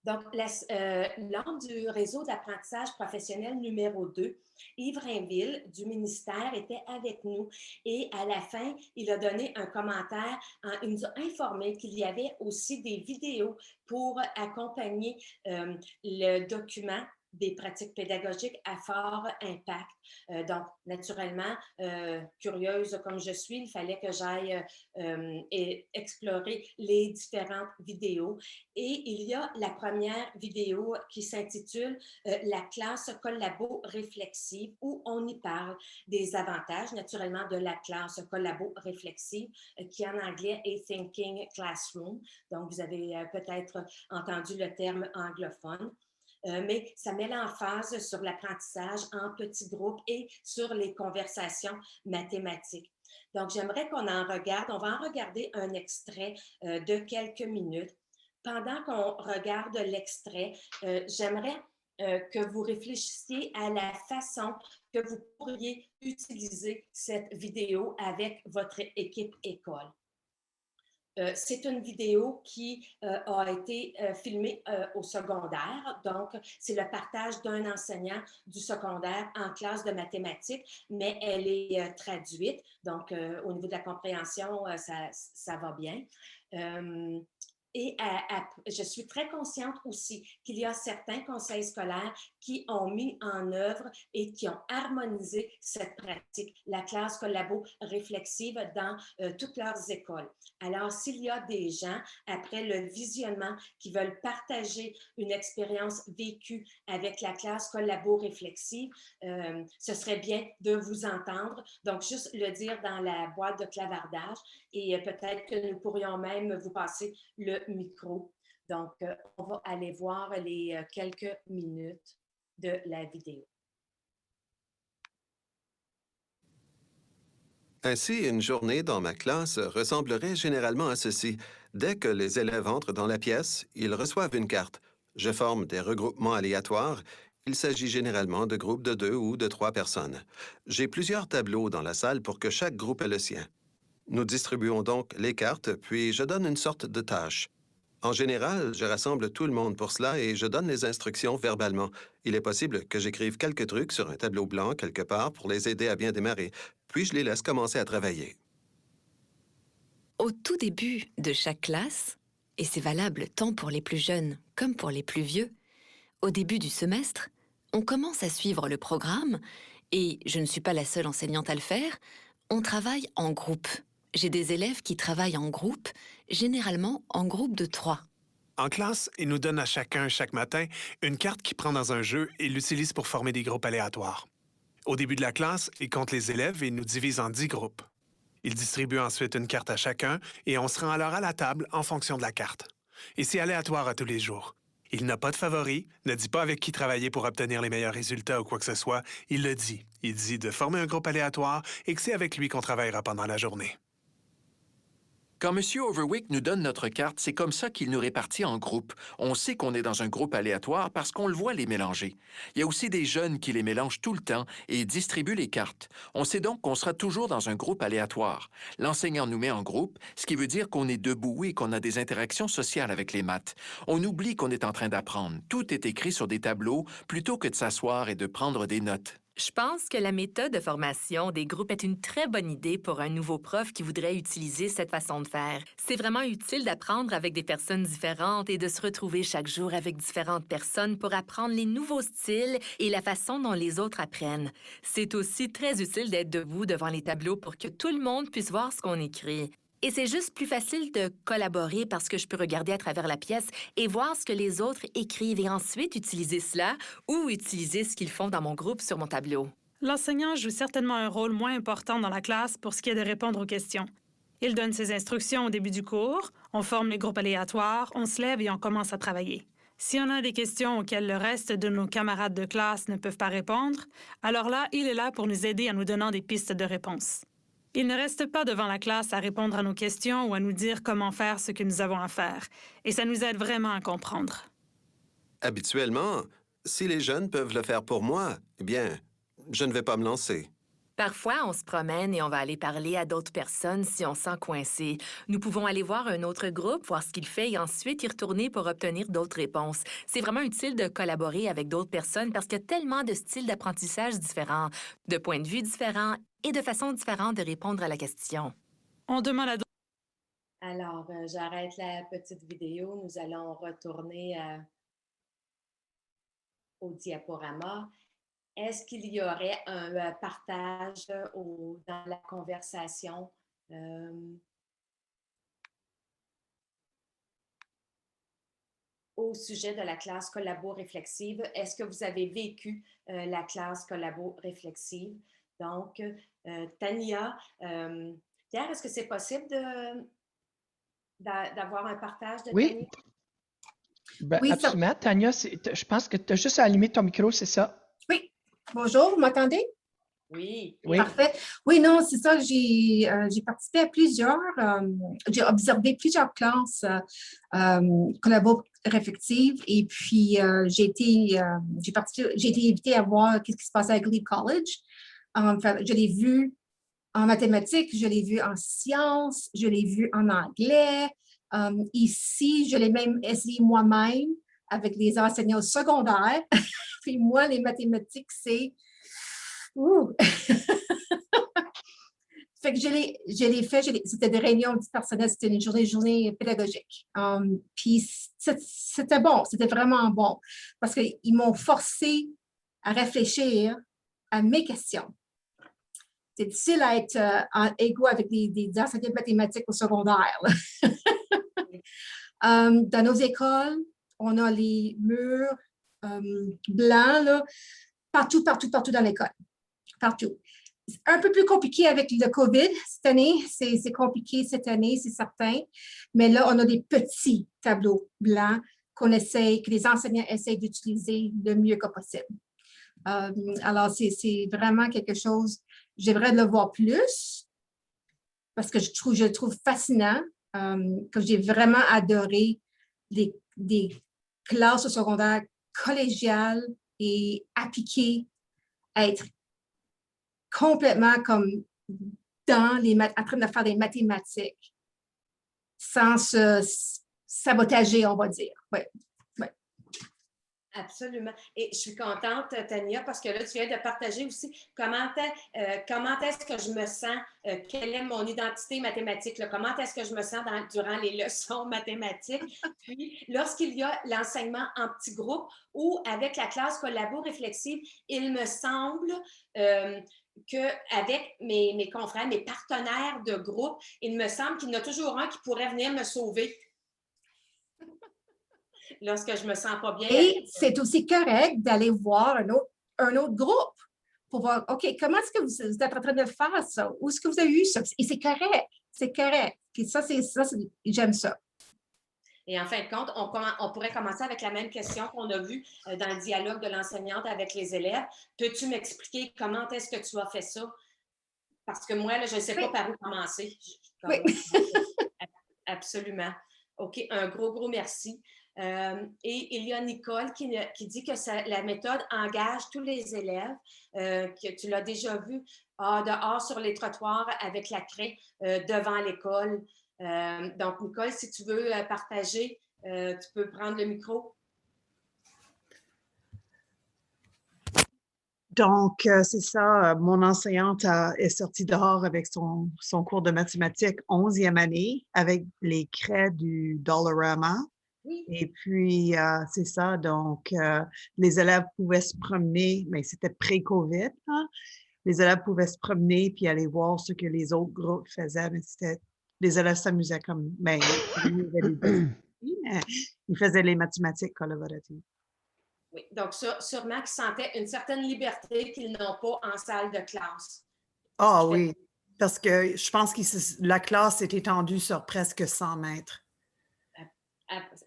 Donc, lors du réseau d'apprentissage professionnel numéro 2, Yves Rainville du ministère était avec nous et à la fin, il a donné un commentaire. Il nous a informé qu'il y avait aussi des vidéos pour accompagner le document des pratiques pédagogiques à fort impact. Donc, naturellement, curieuse comme je suis, il fallait que j'aille explorer les différentes vidéos. Et il y a la première vidéo qui s'intitule « La classe collabo-réflexive » où on y parle des avantages, naturellement, de la classe collabo-réflexive qui en anglais est « Thinking Classroom ». Donc, vous avez peut-être entendu le terme anglophone. Mais ça met l'emphase sur l'apprentissage en petits groupes et sur les conversations mathématiques. Donc, j'aimerais qu'on en regarde. On va en regarder un extrait de quelques minutes. Pendant qu'on regarde l'extrait, j'aimerais que vous réfléchissiez à la façon que vous pourriez utiliser cette vidéo avec votre équipe école. C'est une vidéo qui a été filmée au secondaire. Donc, c'est le partage d'un enseignant du secondaire en classe de mathématiques, mais elle est traduite. Donc, au niveau de la compréhension, ça va bien. Et je suis très consciente aussi qu'il y a certains conseils scolaires qui ont mis en œuvre et qui ont harmonisé cette pratique, la classe collabo-réflexive dans toutes leurs écoles. Alors, s'il y a des gens, après le visionnement, qui veulent partager une expérience vécue avec la classe collabo-réflexive, ce serait bien de vous entendre. Donc, juste le dire dans la boîte de clavardage et peut-être que nous pourrions même vous passer le micro. Donc, on va aller voir les quelques minutes de la vidéo. Ainsi, une journée dans ma classe ressemblerait généralement à ceci. Dès que les élèves entrent dans la pièce, ils reçoivent une carte. Je forme des regroupements aléatoires. Il s'agit généralement de groupes de 2 ou de 3 personnes. J'ai plusieurs tableaux dans la salle pour que chaque groupe ait le sien. Nous distribuons donc les cartes, puis je donne une sorte de tâche. En général, je rassemble tout le monde pour cela et je donne les instructions verbalement. Il est possible que j'écrive quelques trucs sur un tableau blanc quelque part pour les aider à bien démarrer, puis je les laisse commencer à travailler. Au tout début de chaque classe, Et c'est valable tant pour les plus jeunes comme pour les plus vieux. Au début du semestre, on commence à suivre le programme et je ne suis pas la seule enseignante à le faire, on travaille en groupe. J'ai des élèves qui travaillent en groupe, généralement en groupe de 3. En classe, il nous donne à chacun, chaque matin, une carte qu'il prend dans un jeu et l'utilise pour former des groupes aléatoires. Au début de la classe, il compte les élèves et nous divise en 10 groupes. Il distribue ensuite une carte à chacun et on se rend alors à la table en fonction de la carte. Et c'est aléatoire à tous les jours. Il n'a pas de favori, ne dit pas avec qui travailler pour obtenir les meilleurs résultats ou quoi que ce soit. Il le dit. Il dit de former un groupe aléatoire et que c'est avec lui qu'on travaillera pendant la journée. Quand M. Overwick nous donne notre carte, c'est comme ça qu'il nous répartit en groupes. On sait qu'on est dans un groupe aléatoire parce qu'on le voit les mélanger. Il y a aussi des jeunes qui les mélangent tout le temps et distribuent les cartes. On sait donc qu'on sera toujours dans un groupe aléatoire. L'enseignant nous met en groupe, ce qui veut dire qu'on est debout et qu'on a des interactions sociales avec les maths. On oublie qu'on est en train d'apprendre. Tout est écrit sur des tableaux plutôt que de s'asseoir et de prendre des notes. Je pense que la méthode de formation des groupes est une très bonne idée pour un nouveau prof qui voudrait utiliser cette façon de faire. C'est vraiment utile d'apprendre avec des personnes différentes et de se retrouver chaque jour avec différentes personnes pour apprendre les nouveaux styles et la façon dont les autres apprennent. C'est aussi très utile d'être debout devant les tableaux pour que tout le monde puisse voir ce qu'on écrit. Et c'est juste plus facile de collaborer parce que je peux regarder à travers la pièce et voir ce que les autres écrivent et ensuite utiliser cela ou utiliser ce qu'ils font dans mon groupe sur mon tableau. L'enseignant joue certainement un rôle moins important dans la classe pour ce qui est de répondre aux questions. Il donne ses instructions au début du cours, on forme les groupes aléatoires, on se lève et on commence à travailler. Si on a des questions auxquelles le reste de nos camarades de classe ne peuvent pas répondre, alors là, il est là pour nous aider en nous donnant des pistes de réponse. Il ne reste pas devant la classe à répondre à nos questions ou à nous dire comment faire ce que nous avons à faire. Et ça nous aide vraiment à comprendre. Habituellement, si les jeunes peuvent le faire pour moi, eh bien, je ne vais pas me lancer. Parfois, on se promène et on va aller parler à d'autres personnes si on sent coincé. Nous pouvons aller voir un autre groupe, voir ce qu'il fait et ensuite y retourner pour obtenir d'autres réponses. C'est vraiment utile de collaborer avec d'autres personnes parce qu'il y a tellement de styles d'apprentissage différents, de points de vue différents et de façons différentes de répondre à la question. On demande à Alors, j'arrête la petite vidéo. Nous allons retourner au diaporama. Est-ce qu'il y aurait un partage dans la conversation? Au sujet de la classe collabo-réflexive, est-ce que vous avez vécu la classe collabo-réflexive? Donc, Tania, Pierre, est-ce que c'est possible d'avoir un partage de Oui. Tania? Ben, Oui, absolument. Tania, je pense que tu as juste à allumer ton micro, c'est ça? Oui. Bonjour, vous m'entendez? Oui. Oui. Parfait. Oui, non, c'est ça. J'ai participé à j'ai observé plusieurs classes collabo-réflectives et puis j'ai été invitée à voir ce qui se passait à Glebe College. Je l'ai vu en mathématiques, je l'ai vu en sciences, je l'ai vu en anglais. Ici, je l'ai même essayé moi-même avec les enseignants secondaires. Puis moi, les mathématiques, c'est... Fait que je l'ai fait, c'était des réunions personnelles, c'était une journée pédagogique. Puis c'était bon, c'était vraiment bon, parce qu'ils m'ont forcé à réfléchir à mes questions. C'est difficile à être en égo avec des enseignants de mathématiques au secondaire. Dans nos écoles, on a les murs blancs, là, partout dans l'école. Partout. C'est un peu plus compliqué avec le COVID cette année. C'est compliqué cette année, c'est certain. Mais là, on a des petits tableaux blancs que les enseignants essayent d'utiliser le mieux que possible. Alors, c'est vraiment quelque chose, j'aimerais le voir plus parce que je le trouve fascinant, que j'ai vraiment adoré des classes au secondaire collégiales et appliquées à être complètement comme en train de faire des mathématiques sans se sabotager, on va dire. Ouais. Absolument. Et je suis contente, Tania, parce que là, tu viens de partager aussi comment est-ce que je me sens, quelle est mon identité mathématique, là, comment est-ce que je me sens durant les leçons mathématiques. Puis, lorsqu'il y a l'enseignement en petits groupes ou avec la classe collabo-réflexive, il me semble qu'avec mes confrères, mes partenaires de groupe, il me semble qu'il y en a toujours un qui pourrait venir me sauver lorsque je me sens pas bien. Et c'est aussi correct d'aller voir un autre groupe pour voir, OK, comment est-ce que vous êtes en train de faire ça? Où est-ce que vous avez eu ça? Et c'est correct, c'est correct. Puis ça, j'aime ça. Et en fin de compte, on pourrait commencer avec la même question qu'on a vue dans le dialogue de l'enseignante avec les élèves. Peux-tu m'expliquer comment est-ce que tu as fait ça? Parce que moi, là, je ne sais pas par où commencer. Oui. Absolument. OK, un gros merci. Et il y a Nicole qui dit que la méthode engage tous les élèves, que tu l'as déjà vu dehors sur les trottoirs avec la craie devant l'école. Donc, Nicole, si tu veux partager, tu peux prendre le micro. Donc, c'est ça, mon enseignante est sortie dehors avec son cours de mathématiques 11e année avec les craies du Dollarama. Oui. Et puis, c'est ça, donc les élèves pouvaient se promener, mais c'était pré-COVID, hein? Les élèves pouvaient se promener puis aller voir ce que les autres groupes faisaient, mais les élèves s'amusaient comme, mais ils faisaient les mathématiques collaboratives. Oui, donc sûrement qu'ils sentaient une certaine liberté qu'ils n'ont pas en salle de classe. Ah oui, parce que je pense que la classe est étendue sur presque 100 mètres.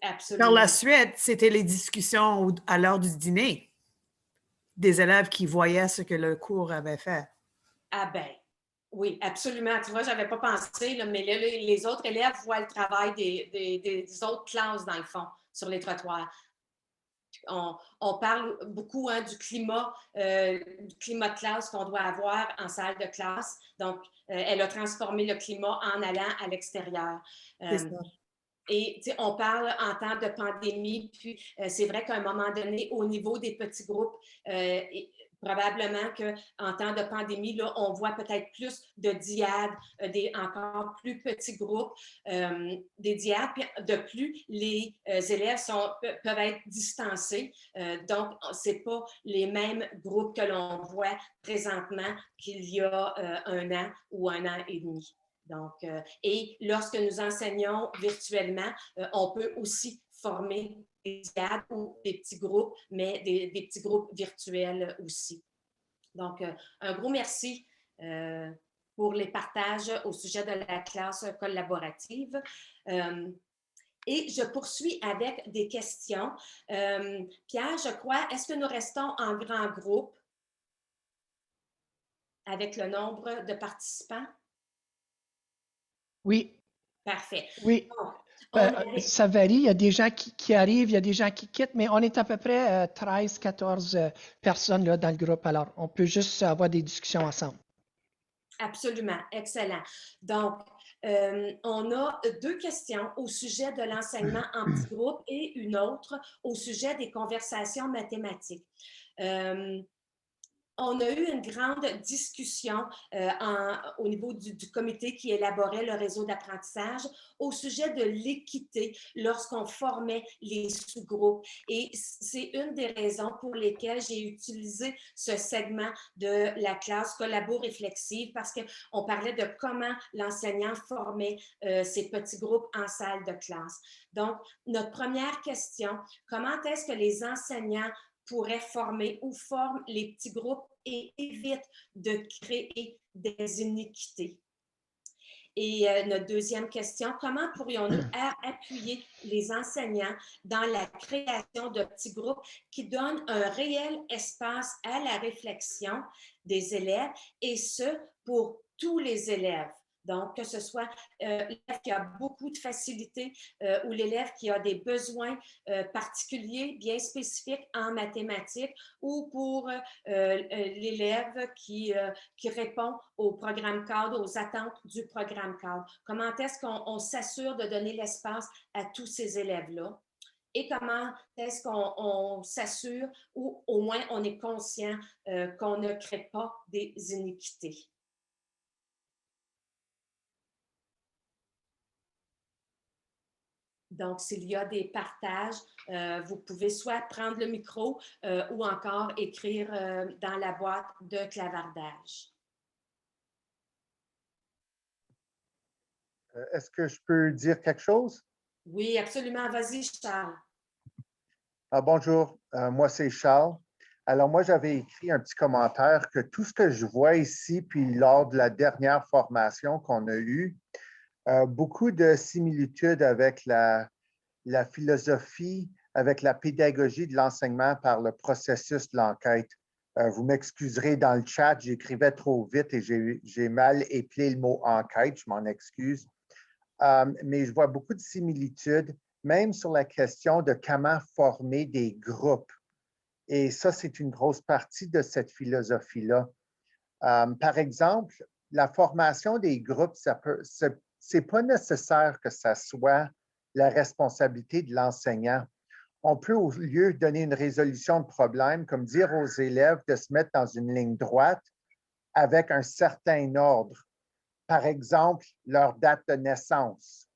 Absolument. Par la suite, c'était les discussions à l'heure du dîner des élèves qui voyaient ce que le cours avait fait. Ah ben, oui, absolument. Tu vois, je n'avais pas pensé, là, mais là, les autres élèves voient le travail des autres classes, dans le fond, sur les trottoirs. On parle beaucoup du climat de classe qu'on doit avoir en salle de classe. Donc, elle a transformé le climat en allant à l'extérieur. Et on parle en temps de pandémie, puis c'est vrai qu'à un moment donné, au niveau des petits groupes, probablement qu'en temps de pandémie, là, on voit peut-être plus de diades, des encore plus petits groupes, des diades. Puis de plus, les élèves peuvent être distancés. Donc, ce n'est pas les mêmes groupes que l'on voit présentement qu'il y a 1 an ou 1 an et demi. Donc, et lorsque nous enseignons virtuellement, on peut aussi former des diades ou des petits groupes, mais des petits groupes virtuels aussi. Donc, un gros merci pour les partages au sujet de la classe collaborative. Et je poursuis avec des questions. Pierre, je crois, est-ce que nous restons en grand groupe avec le nombre de participants? Oui. Parfait. Oui. Ça varie. Il y a des gens qui arrivent, il y a des gens qui quittent, mais on est à peu près 13, 14 personnes là, dans le groupe. Alors, on peut juste avoir des discussions ensemble. Absolument. Excellent. Donc, on a 2 questions au sujet de l'enseignement en petits groupes et une autre au sujet des conversations mathématiques. On a eu une grande discussion au niveau du comité qui élaborait le réseau d'apprentissage au sujet de l'équité lorsqu'on formait les sous-groupes. Et c'est une des raisons pour lesquelles j'ai utilisé ce segment de la classe collabo-réflexive parce qu'on parlait de comment l'enseignant formait ces petits groupes en salle de classe. Donc, notre première question, comment est-ce que les enseignants pourraient former ou forment les petits groupes et évitent de créer des iniquités? Et notre deuxième question, comment pourrions-nous appuyer les enseignants dans la création de petits groupes qui donnent un réel espace à la réflexion des élèves et ce, pour tous les élèves? Donc, que ce soit l'élève qui a beaucoup de facilité ou l'élève qui a des besoins particuliers, bien spécifiques en mathématiques ou pour l'élève qui répond au programme cadre, aux attentes du programme cadre. Comment est-ce qu'on s'assure de donner l'espace à tous ces élèves-là? et comment est-ce qu'on s'assure ou au moins on est conscient qu'on ne crée pas des iniquités. Donc, s'il y a des partages, vous pouvez soit prendre le micro ou encore écrire dans la boîte de clavardage. Est-ce que je peux dire quelque chose? Oui, absolument. Vas-y, Charles. Bonjour, moi c'est Charles. Alors moi j'avais écrit un petit commentaire que tout ce que je vois ici, puis lors de la dernière formation qu'on a eue, beaucoup de similitudes avec la philosophie, avec la pédagogie de l'enseignement par le processus de l'enquête. Vous m'excuserez dans le chat, j'écrivais trop vite et j'ai mal épelé le mot enquête, je m'en excuse. Mais je vois beaucoup de similitudes, même sur la question de comment former des groupes. Et ça, c'est une grosse partie de cette philosophie-là. Par exemple, la formation des groupes, c'est pas nécessaire que ça soit la responsabilité de l'enseignant. On peut, au lieu de donner une résolution de problème, comme dire aux élèves de se mettre dans une ligne droite avec un certain ordre. Par exemple, leur date de naissance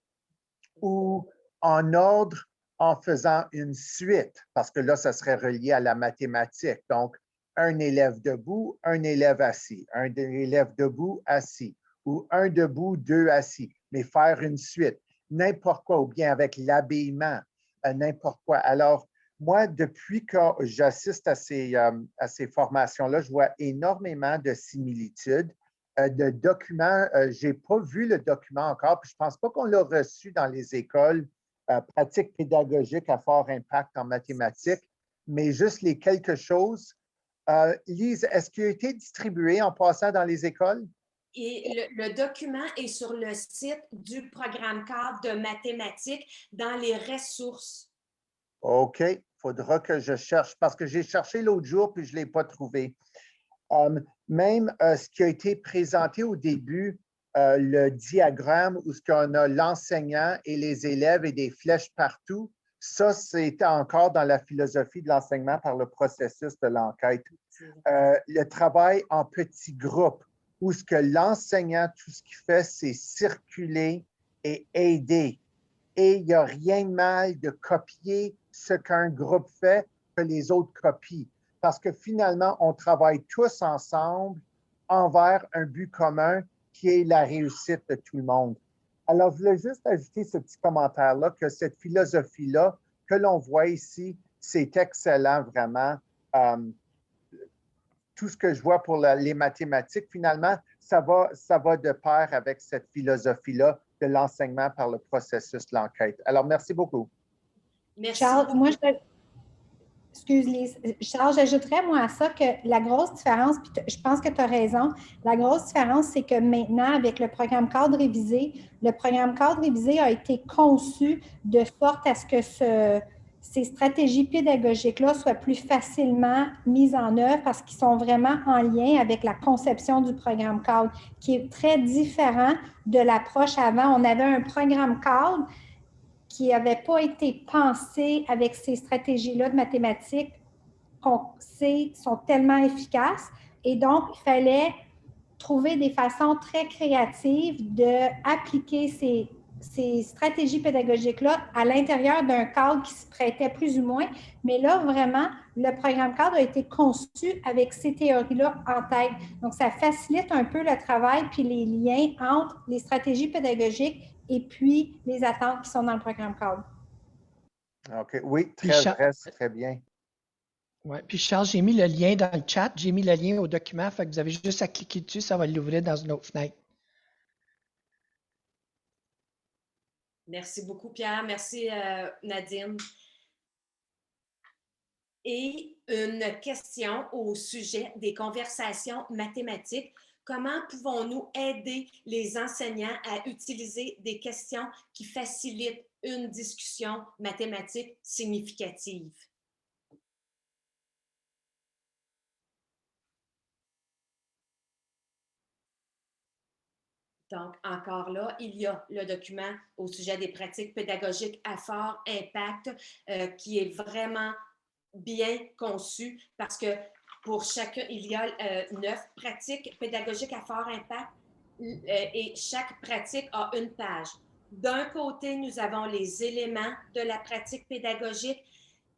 ou en ordre en faisant une suite, parce que là, ça serait relié à la mathématique. Donc, un élève debout, un élève assis, un élève debout, assis, ou un debout, deux assis, mais faire une suite, n'importe quoi, ou bien avec l'habillement, n'importe quoi. Alors, moi, depuis que j'assiste à ces formations-là, je vois énormément de similitudes. De documents, je n'ai pas vu le document encore, puis je ne pense pas qu'on l'a reçu dans les écoles pratiques pédagogiques à fort impact en mathématiques, mais juste les quelque chose. Lise, est-ce qu'il a été distribué en passant dans les écoles? Et le document est sur le site du programme cadre de mathématiques dans les ressources. OK, il faudra que je cherche, parce que j'ai cherché l'autre jour puis je ne l'ai pas trouvé. Même ce qui a été présenté au début, le diagramme où on a l'enseignant et les élèves et des flèches partout, ça, c'était encore dans la philosophie de l'enseignement par le processus de l'enquête. Le travail en petits groupes, où ce que l'enseignant, tout ce qu'il fait, c'est circuler et aider. Et il n'y a rien de mal de copier ce qu'un groupe fait que les autres copient. Parce que finalement, on travaille tous ensemble envers un but commun qui est la réussite de tout le monde. Alors, je voulais juste ajouter ce petit commentaire-là, que cette philosophie-là que l'on voit ici, c'est excellent vraiment. Tout ce que je vois pour les mathématiques, finalement, ça va de pair avec cette philosophie-là de l'enseignement par le processus de l'enquête. Alors, merci beaucoup. Merci. Charles, moi, excuse Lise. Charles, j'ajouterais moi à ça que la grosse différence, puis je pense que tu as raison, la grosse différence, c'est que maintenant, avec le programme cadre révisé, le programme cadre révisé a été conçu de sorte à ce que ces stratégies pédagogiques-là soient plus facilement mises en œuvre parce qu'ils sont vraiment en lien avec la conception du programme cadre, qui est très différent de l'approche avant. On avait un programme cadre qui n'avait pas été pensé avec ces stratégies-là de mathématiques qu'on sait sont tellement efficaces. Et donc, il fallait trouver des façons très créatives d'appliquer ces stratégies pédagogiques-là à l'intérieur d'un cadre qui se prêtait plus ou moins. Mais là, vraiment, le programme cadre a été conçu avec ces théories-là en tête. Donc, ça facilite un peu le travail puis les liens entre les stratégies pédagogiques et puis les attentes qui sont dans le programme cadre. OK. Oui, très bien. Ouais. Puis Charles, j'ai mis le lien dans le chat, j'ai mis le lien au document, fait que vous avez juste à cliquer dessus, ça va l'ouvrir dans une autre fenêtre. Merci beaucoup, Pierre. Merci, Nadine. Et une question au sujet des conversations mathématiques. Comment pouvons-nous aider les enseignants à utiliser des questions qui facilitent une discussion mathématique significative? Donc, encore là, il y a le document au sujet des pratiques pédagogiques à fort impact qui est vraiment bien conçu parce que pour chacun, il y a 9 pratiques pédagogiques à fort impact et chaque pratique a une page. D'un côté, nous avons les éléments de la pratique pédagogique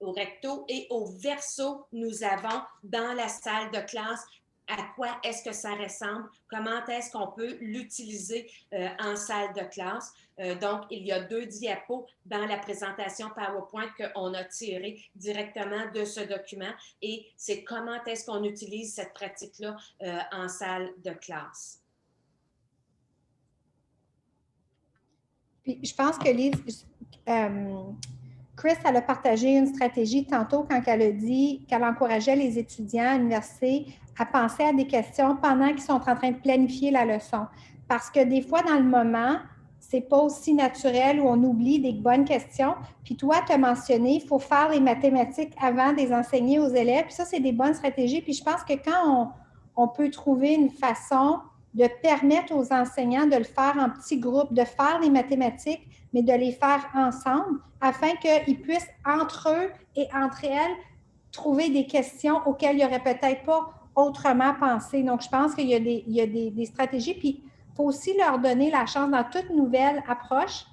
au recto et au verso, nous avons dans la salle de classe à quoi est-ce que ça ressemble, comment est-ce qu'on peut l'utiliser en salle de classe. Donc, il y a 2 diapos dans la présentation PowerPoint qu'on a tiré directement de ce document et c'est comment est-ce qu'on utilise cette pratique-là en salle de classe. Puis, je pense que Lise, Chris, elle a partagé une stratégie tantôt quand elle a dit qu'elle encourageait les étudiants à l'université à penser à des questions pendant qu'ils sont en train de planifier la leçon. Parce que des fois, dans le moment, c'est pas aussi naturel où on oublie des bonnes questions. Puis toi, tu as mentionné, il faut faire les mathématiques avant de les enseigner aux élèves. Puis ça, c'est des bonnes stratégies. Puis je pense que quand on peut trouver une façon de permettre aux enseignants de le faire en petits groupes, de faire les mathématiques, mais de les faire ensemble afin qu'ils puissent, entre eux et entre elles, trouver des questions auxquelles ils n'auraient peut-être pas autrement pensé. Donc, je pense qu'il y a des stratégies. Puis, il faut aussi leur donner la chance dans toute nouvelle approche.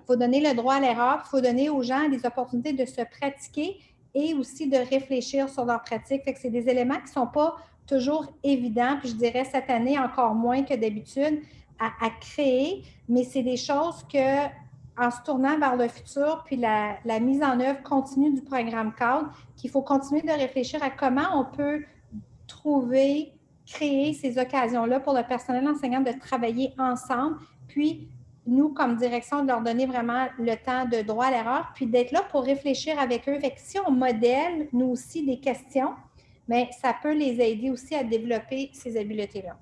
Il faut donner le droit à l'erreur. Il faut donner aux gens des opportunités de se pratiquer et aussi de réfléchir sur leur pratique. Fait que c'est des éléments qui ne sont pas toujours évidents, puis je dirais cette année encore moins que d'habitude à créer, mais c'est des choses que, en se tournant vers le futur, puis la mise en œuvre continue du programme cadre, qu'il faut continuer de réfléchir à comment on peut trouver, créer ces occasions-là pour le personnel enseignant de travailler ensemble, puis nous, comme direction, de leur donner vraiment le temps de droit à l'erreur, puis d'être là pour réfléchir avec eux. Fait que si on modèle, nous aussi, des questions, mais ça peut les aider aussi à développer ces habiletés-là.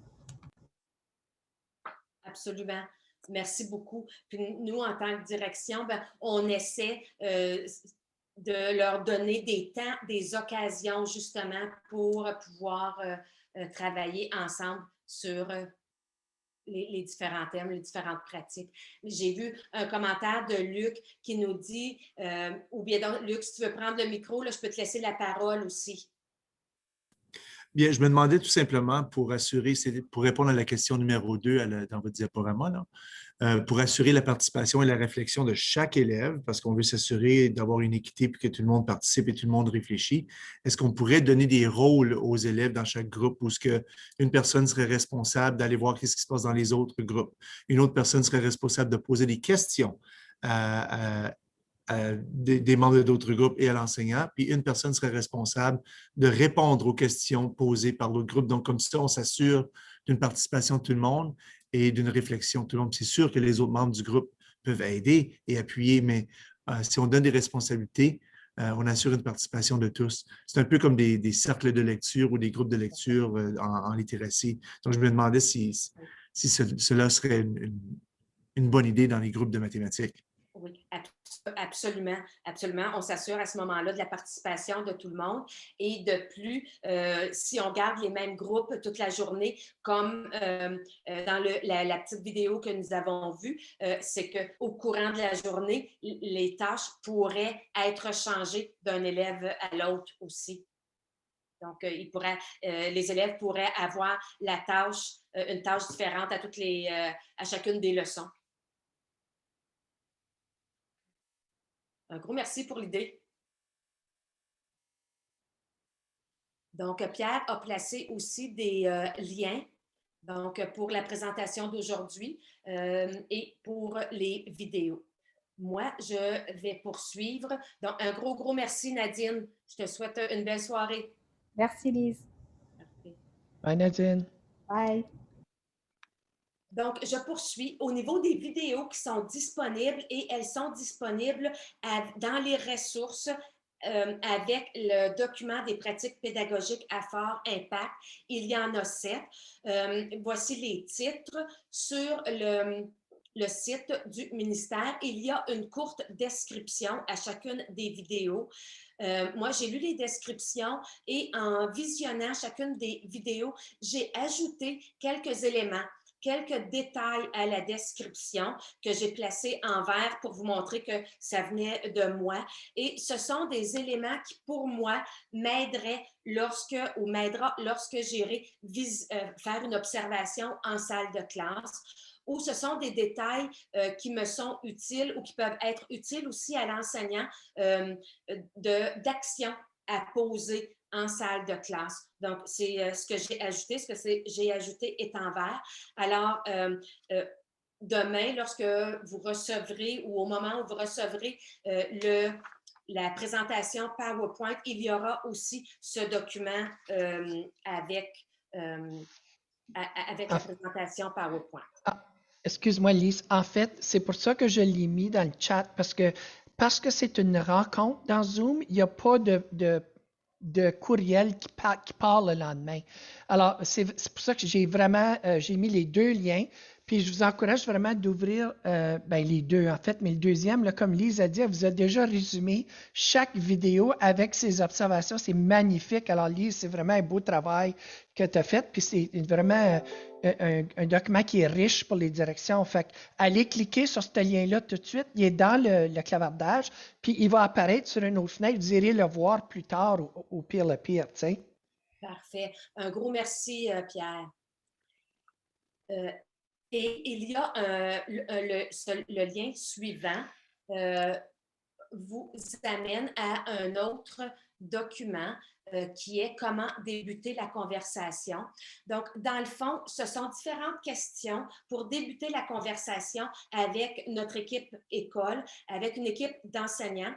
Absolument. Merci beaucoup. Puis nous, en tant que direction, on essaie de leur donner des temps, des occasions justement pour pouvoir travailler ensemble sur les différents thèmes, les différentes pratiques. J'ai vu un commentaire de Luc qui nous dit, ou bien donc, Luc, si tu veux prendre le micro, là, je peux te laisser la parole aussi. Bien, je me demandais tout simplement pour répondre à la question numéro 2 dans votre diaporama, là, pour assurer la participation et la réflexion de chaque élève, parce qu'on veut s'assurer d'avoir une équité puis que tout le monde participe et tout le monde réfléchit. Est-ce qu'on pourrait donner des rôles aux élèves dans chaque groupe où une personne serait responsable d'aller voir ce qui se passe dans les autres groupes? Une autre personne serait responsable de poser des questions des membres d'autres groupes et à l'enseignant, puis une personne serait responsable de répondre aux questions posées par l'autre groupe. Donc, comme ça, on s'assure d'une participation de tout le monde et d'une réflexion de tout le monde. C'est sûr que les autres membres du groupe peuvent aider et appuyer, mais si on donne des responsabilités, on assure une participation de tous. C'est un peu comme des cercles de lecture ou des groupes de lecture en littératie. Donc, je me demandais si cela serait une bonne idée dans les groupes de mathématiques. Oui, absolument, absolument. On s'assure à ce moment-là de la participation de tout le monde. Et de plus, si on garde les mêmes groupes toute la journée, comme dans la petite vidéo que nous avons vue, c'est qu'au courant de la journée, les tâches pourraient être changées d'un élève à l'autre aussi. Donc, les élèves pourraient avoir une tâche différente à chacune des leçons. Un gros merci pour l'idée. Donc, Pierre a placé aussi des liens donc, pour la présentation d'aujourd'hui et pour les vidéos. Moi, je vais poursuivre. Donc, un gros merci, Nadine. Je te souhaite une belle soirée. Merci, Lise. Merci. Bye, Nadine. Bye. Donc, je poursuis au niveau des vidéos qui sont disponibles et elles sont disponibles dans les ressources avec le document des pratiques pédagogiques à fort impact. Il y en a 7. Voici les titres. Sur le site du ministère, il y a une courte description à chacune des vidéos. Moi, j'ai lu les descriptions et en visionnant chacune des vidéos, j'ai ajouté quelques éléments. quelques détails à la description que j'ai placés en vert pour vous montrer que ça venait de moi. Et ce sont des éléments qui, pour moi, m'aideraient m'aidera lorsque j'irai faire une observation en salle de classe, ou ce sont des détails qui me sont utiles ou qui peuvent être utiles aussi à l'enseignant d'actions à poser en salle de classe. Donc, c'est ce que j'ai ajouté. Ce que j'ai ajouté est en vert. Alors, demain, lorsque vous recevrez ou au moment où vous recevrez la présentation PowerPoint, il y aura aussi ce document avec la présentation PowerPoint. Excuse-moi, Lise. En fait, c'est pour ça que je l'ai mis dans le chat, parce que c'est une rencontre dans Zoom, il n'y a pas de courriel qui part le lendemain. Alors, c'est pour ça que j'ai mis les deux liens. Puis, je vous encourage vraiment d'ouvrir les deux, en fait. Mais le deuxième, là, comme Lise a dit, elle vous a déjà résumé chaque vidéo avec ses observations. C'est magnifique. Alors, Lise, c'est vraiment un beau travail que tu as fait. Puis, c'est vraiment un document qui est riche pour les directions. Fait allez cliquer sur ce lien-là tout de suite. Il est dans le clavardage. Puis, il va apparaître sur une autre fenêtre. Vous irez le voir plus tard, au pire, le pire, tu sais. Parfait. Un gros merci, Pierre. Et il y a le lien suivant vous amène à un autre document qui est comment débuter la conversation. Donc, dans le fond, ce sont différentes questions pour débuter la conversation avec notre équipe école, avec une équipe d'enseignants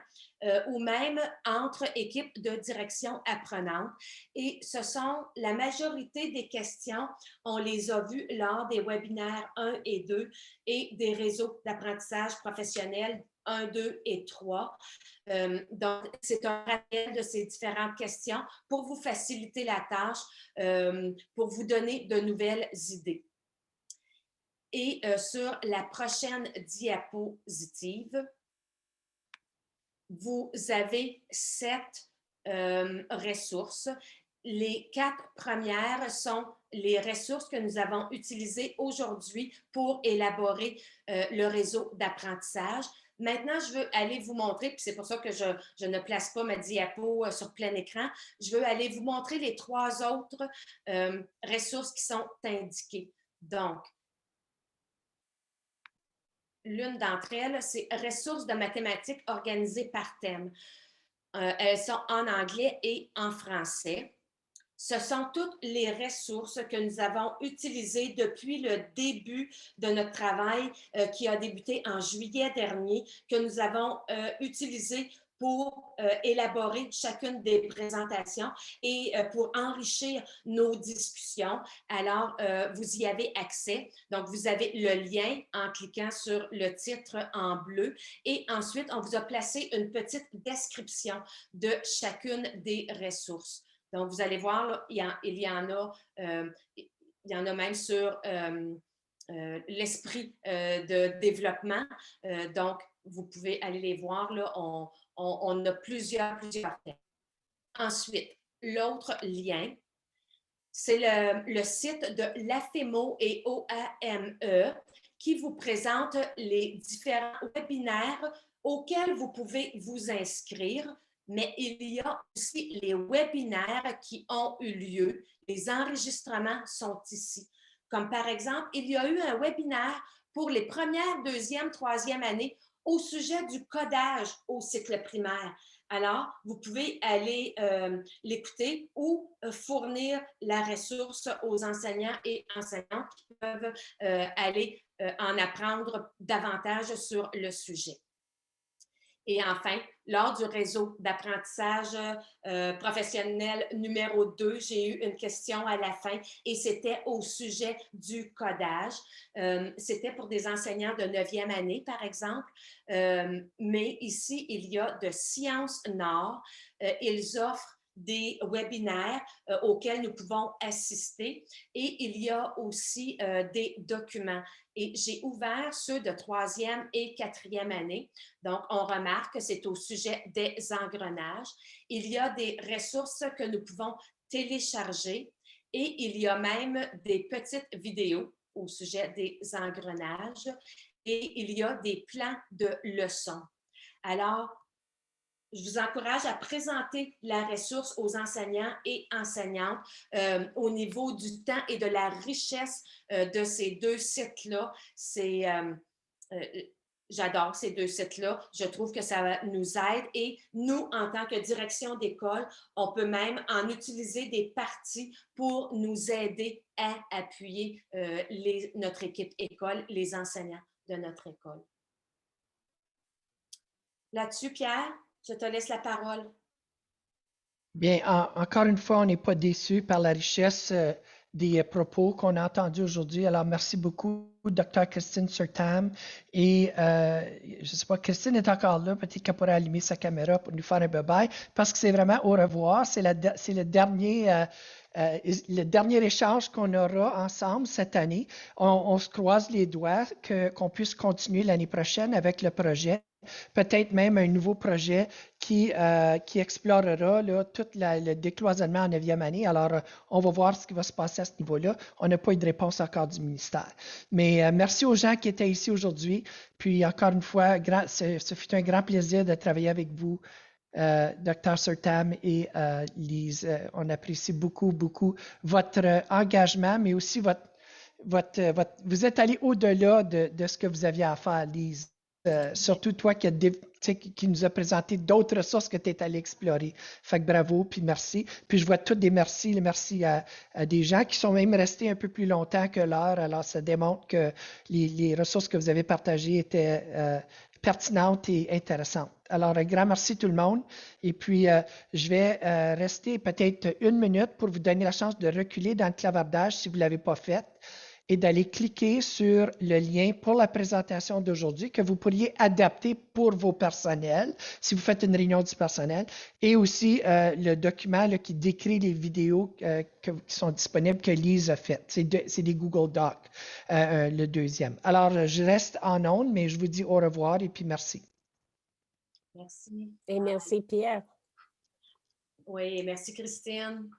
ou même entre équipes de direction apprenante. Et ce sont la majorité des questions, on les a vues lors des webinaires 1 et 2 et des réseaux d'apprentissage professionnel 1, 2 et 3. Donc, c'est un rappel de ces différentes questions pour vous faciliter la tâche, pour vous donner de nouvelles idées. Et sur la prochaine diapositive, vous avez 7 ressources. Les 4 premières sont les ressources que nous avons utilisées aujourd'hui pour élaborer le réseau d'apprentissage. Maintenant, je veux aller vous montrer, puis c'est pour ça que je ne place pas ma diapo sur plein écran, je veux aller vous montrer les 3 autres ressources qui sont indiquées. Donc, l'une d'entre elles, c'est ressources de mathématiques organisées par thème. Elles sont en anglais et en français. Ce sont toutes les ressources que nous avons utilisées depuis le début de notre travail qui a débuté en juillet dernier, que nous avons utilisées pour élaborer chacune des présentations et pour enrichir nos discussions. Alors, vous y avez accès. Donc, vous avez le lien en cliquant sur le titre en bleu et ensuite, on vous a placé une petite description de chacune des ressources. Donc, vous allez voir, là, il y en a même sur l'esprit de développement. Donc, vous pouvez aller les voir. Là, on a plusieurs thèmes. Ensuite, l'autre lien, c'est le site de l'AFEMO et OAME qui vous présente les différents webinaires auxquels vous pouvez vous inscrire. Mais il y a aussi les webinaires qui ont eu lieu. Les enregistrements sont ici. Comme par exemple, il y a eu un webinaire pour les premières, deuxième, troisième années au sujet du codage au cycle primaire. Alors, vous pouvez aller l'écouter ou fournir la ressource aux enseignants et enseignantes qui peuvent aller en apprendre davantage sur le sujet. Et enfin, lors du réseau d'apprentissage professionnel numéro 2, j'ai eu une question à la fin et c'était au sujet du codage. C'était pour des enseignants de 9e année, par exemple. Mais ici, il y a de Sciences Nord. Ils offrent des webinaires auxquels nous pouvons assister et il y a aussi des documents. Et j'ai ouvert ceux de 3e et 4e année. Donc, on remarque que c'est au sujet des engrenages. Il y a des ressources que nous pouvons télécharger et il y a même des petites vidéos au sujet des engrenages et il y a des plans de leçons. Alors, je vous encourage à présenter la ressource aux enseignants et enseignantes au niveau du temps et de la richesse de ces deux sites-là. J'adore ces deux sites-là. Je trouve que ça nous aide et nous, en tant que direction d'école, on peut même en utiliser des parties pour nous aider à appuyer notre équipe école, les enseignants de notre école. Là-dessus, Pierre, je te laisse la parole. Bien, encore une fois, on n'est pas déçus par la richesse des propos qu'on a entendus aujourd'hui. Alors, merci beaucoup, Dr. Christine Surtam. Et je ne sais pas, Christine est encore là. Peut-être qu'elle pourrait allumer sa caméra pour nous faire un bye-bye parce que c'est vraiment au revoir. C'est le dernier échange qu'on aura ensemble cette année. On se croise les doigts qu'on puisse continuer l'année prochaine avec le projet. Peut-être même un nouveau projet qui explorera là, tout le décloisonnement en 9e année. Alors, on va voir ce qui va se passer à ce niveau-là. On n'a pas eu de réponse encore du ministère. Mais merci aux gens qui étaient ici aujourd'hui. Puis, encore une fois, ce fut un grand plaisir de travailler avec vous, Dr. Surtam et Lise. On apprécie beaucoup, beaucoup votre engagement, mais aussi vous êtes allé au-delà de ce que vous aviez à faire, Lise. Surtout toi qui nous a présenté d'autres ressources que tu es allé explorer. Fait que bravo, puis merci. Puis je vois tous des merci, merci à des gens qui sont même restés un peu plus longtemps que l'heure. Alors, ça démontre que les ressources que vous avez partagées étaient pertinentes et intéressantes. Alors, un grand merci tout le monde. Et puis, je vais rester peut-être 1 minute pour vous donner la chance de reculer dans le clavardage si vous ne l'avez pas fait, et d'aller cliquer sur le lien pour la présentation d'aujourd'hui que vous pourriez adapter pour vos personnels, si vous faites une réunion du personnel, et aussi le document là, qui décrit les vidéos qui sont disponibles que Lise a faites. C'est des Google Docs, le deuxième. Alors, je reste en onde, mais je vous dis au revoir et puis merci. Merci. Et merci, Pierre. Oui, merci, Christine.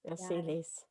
Merci, Lise.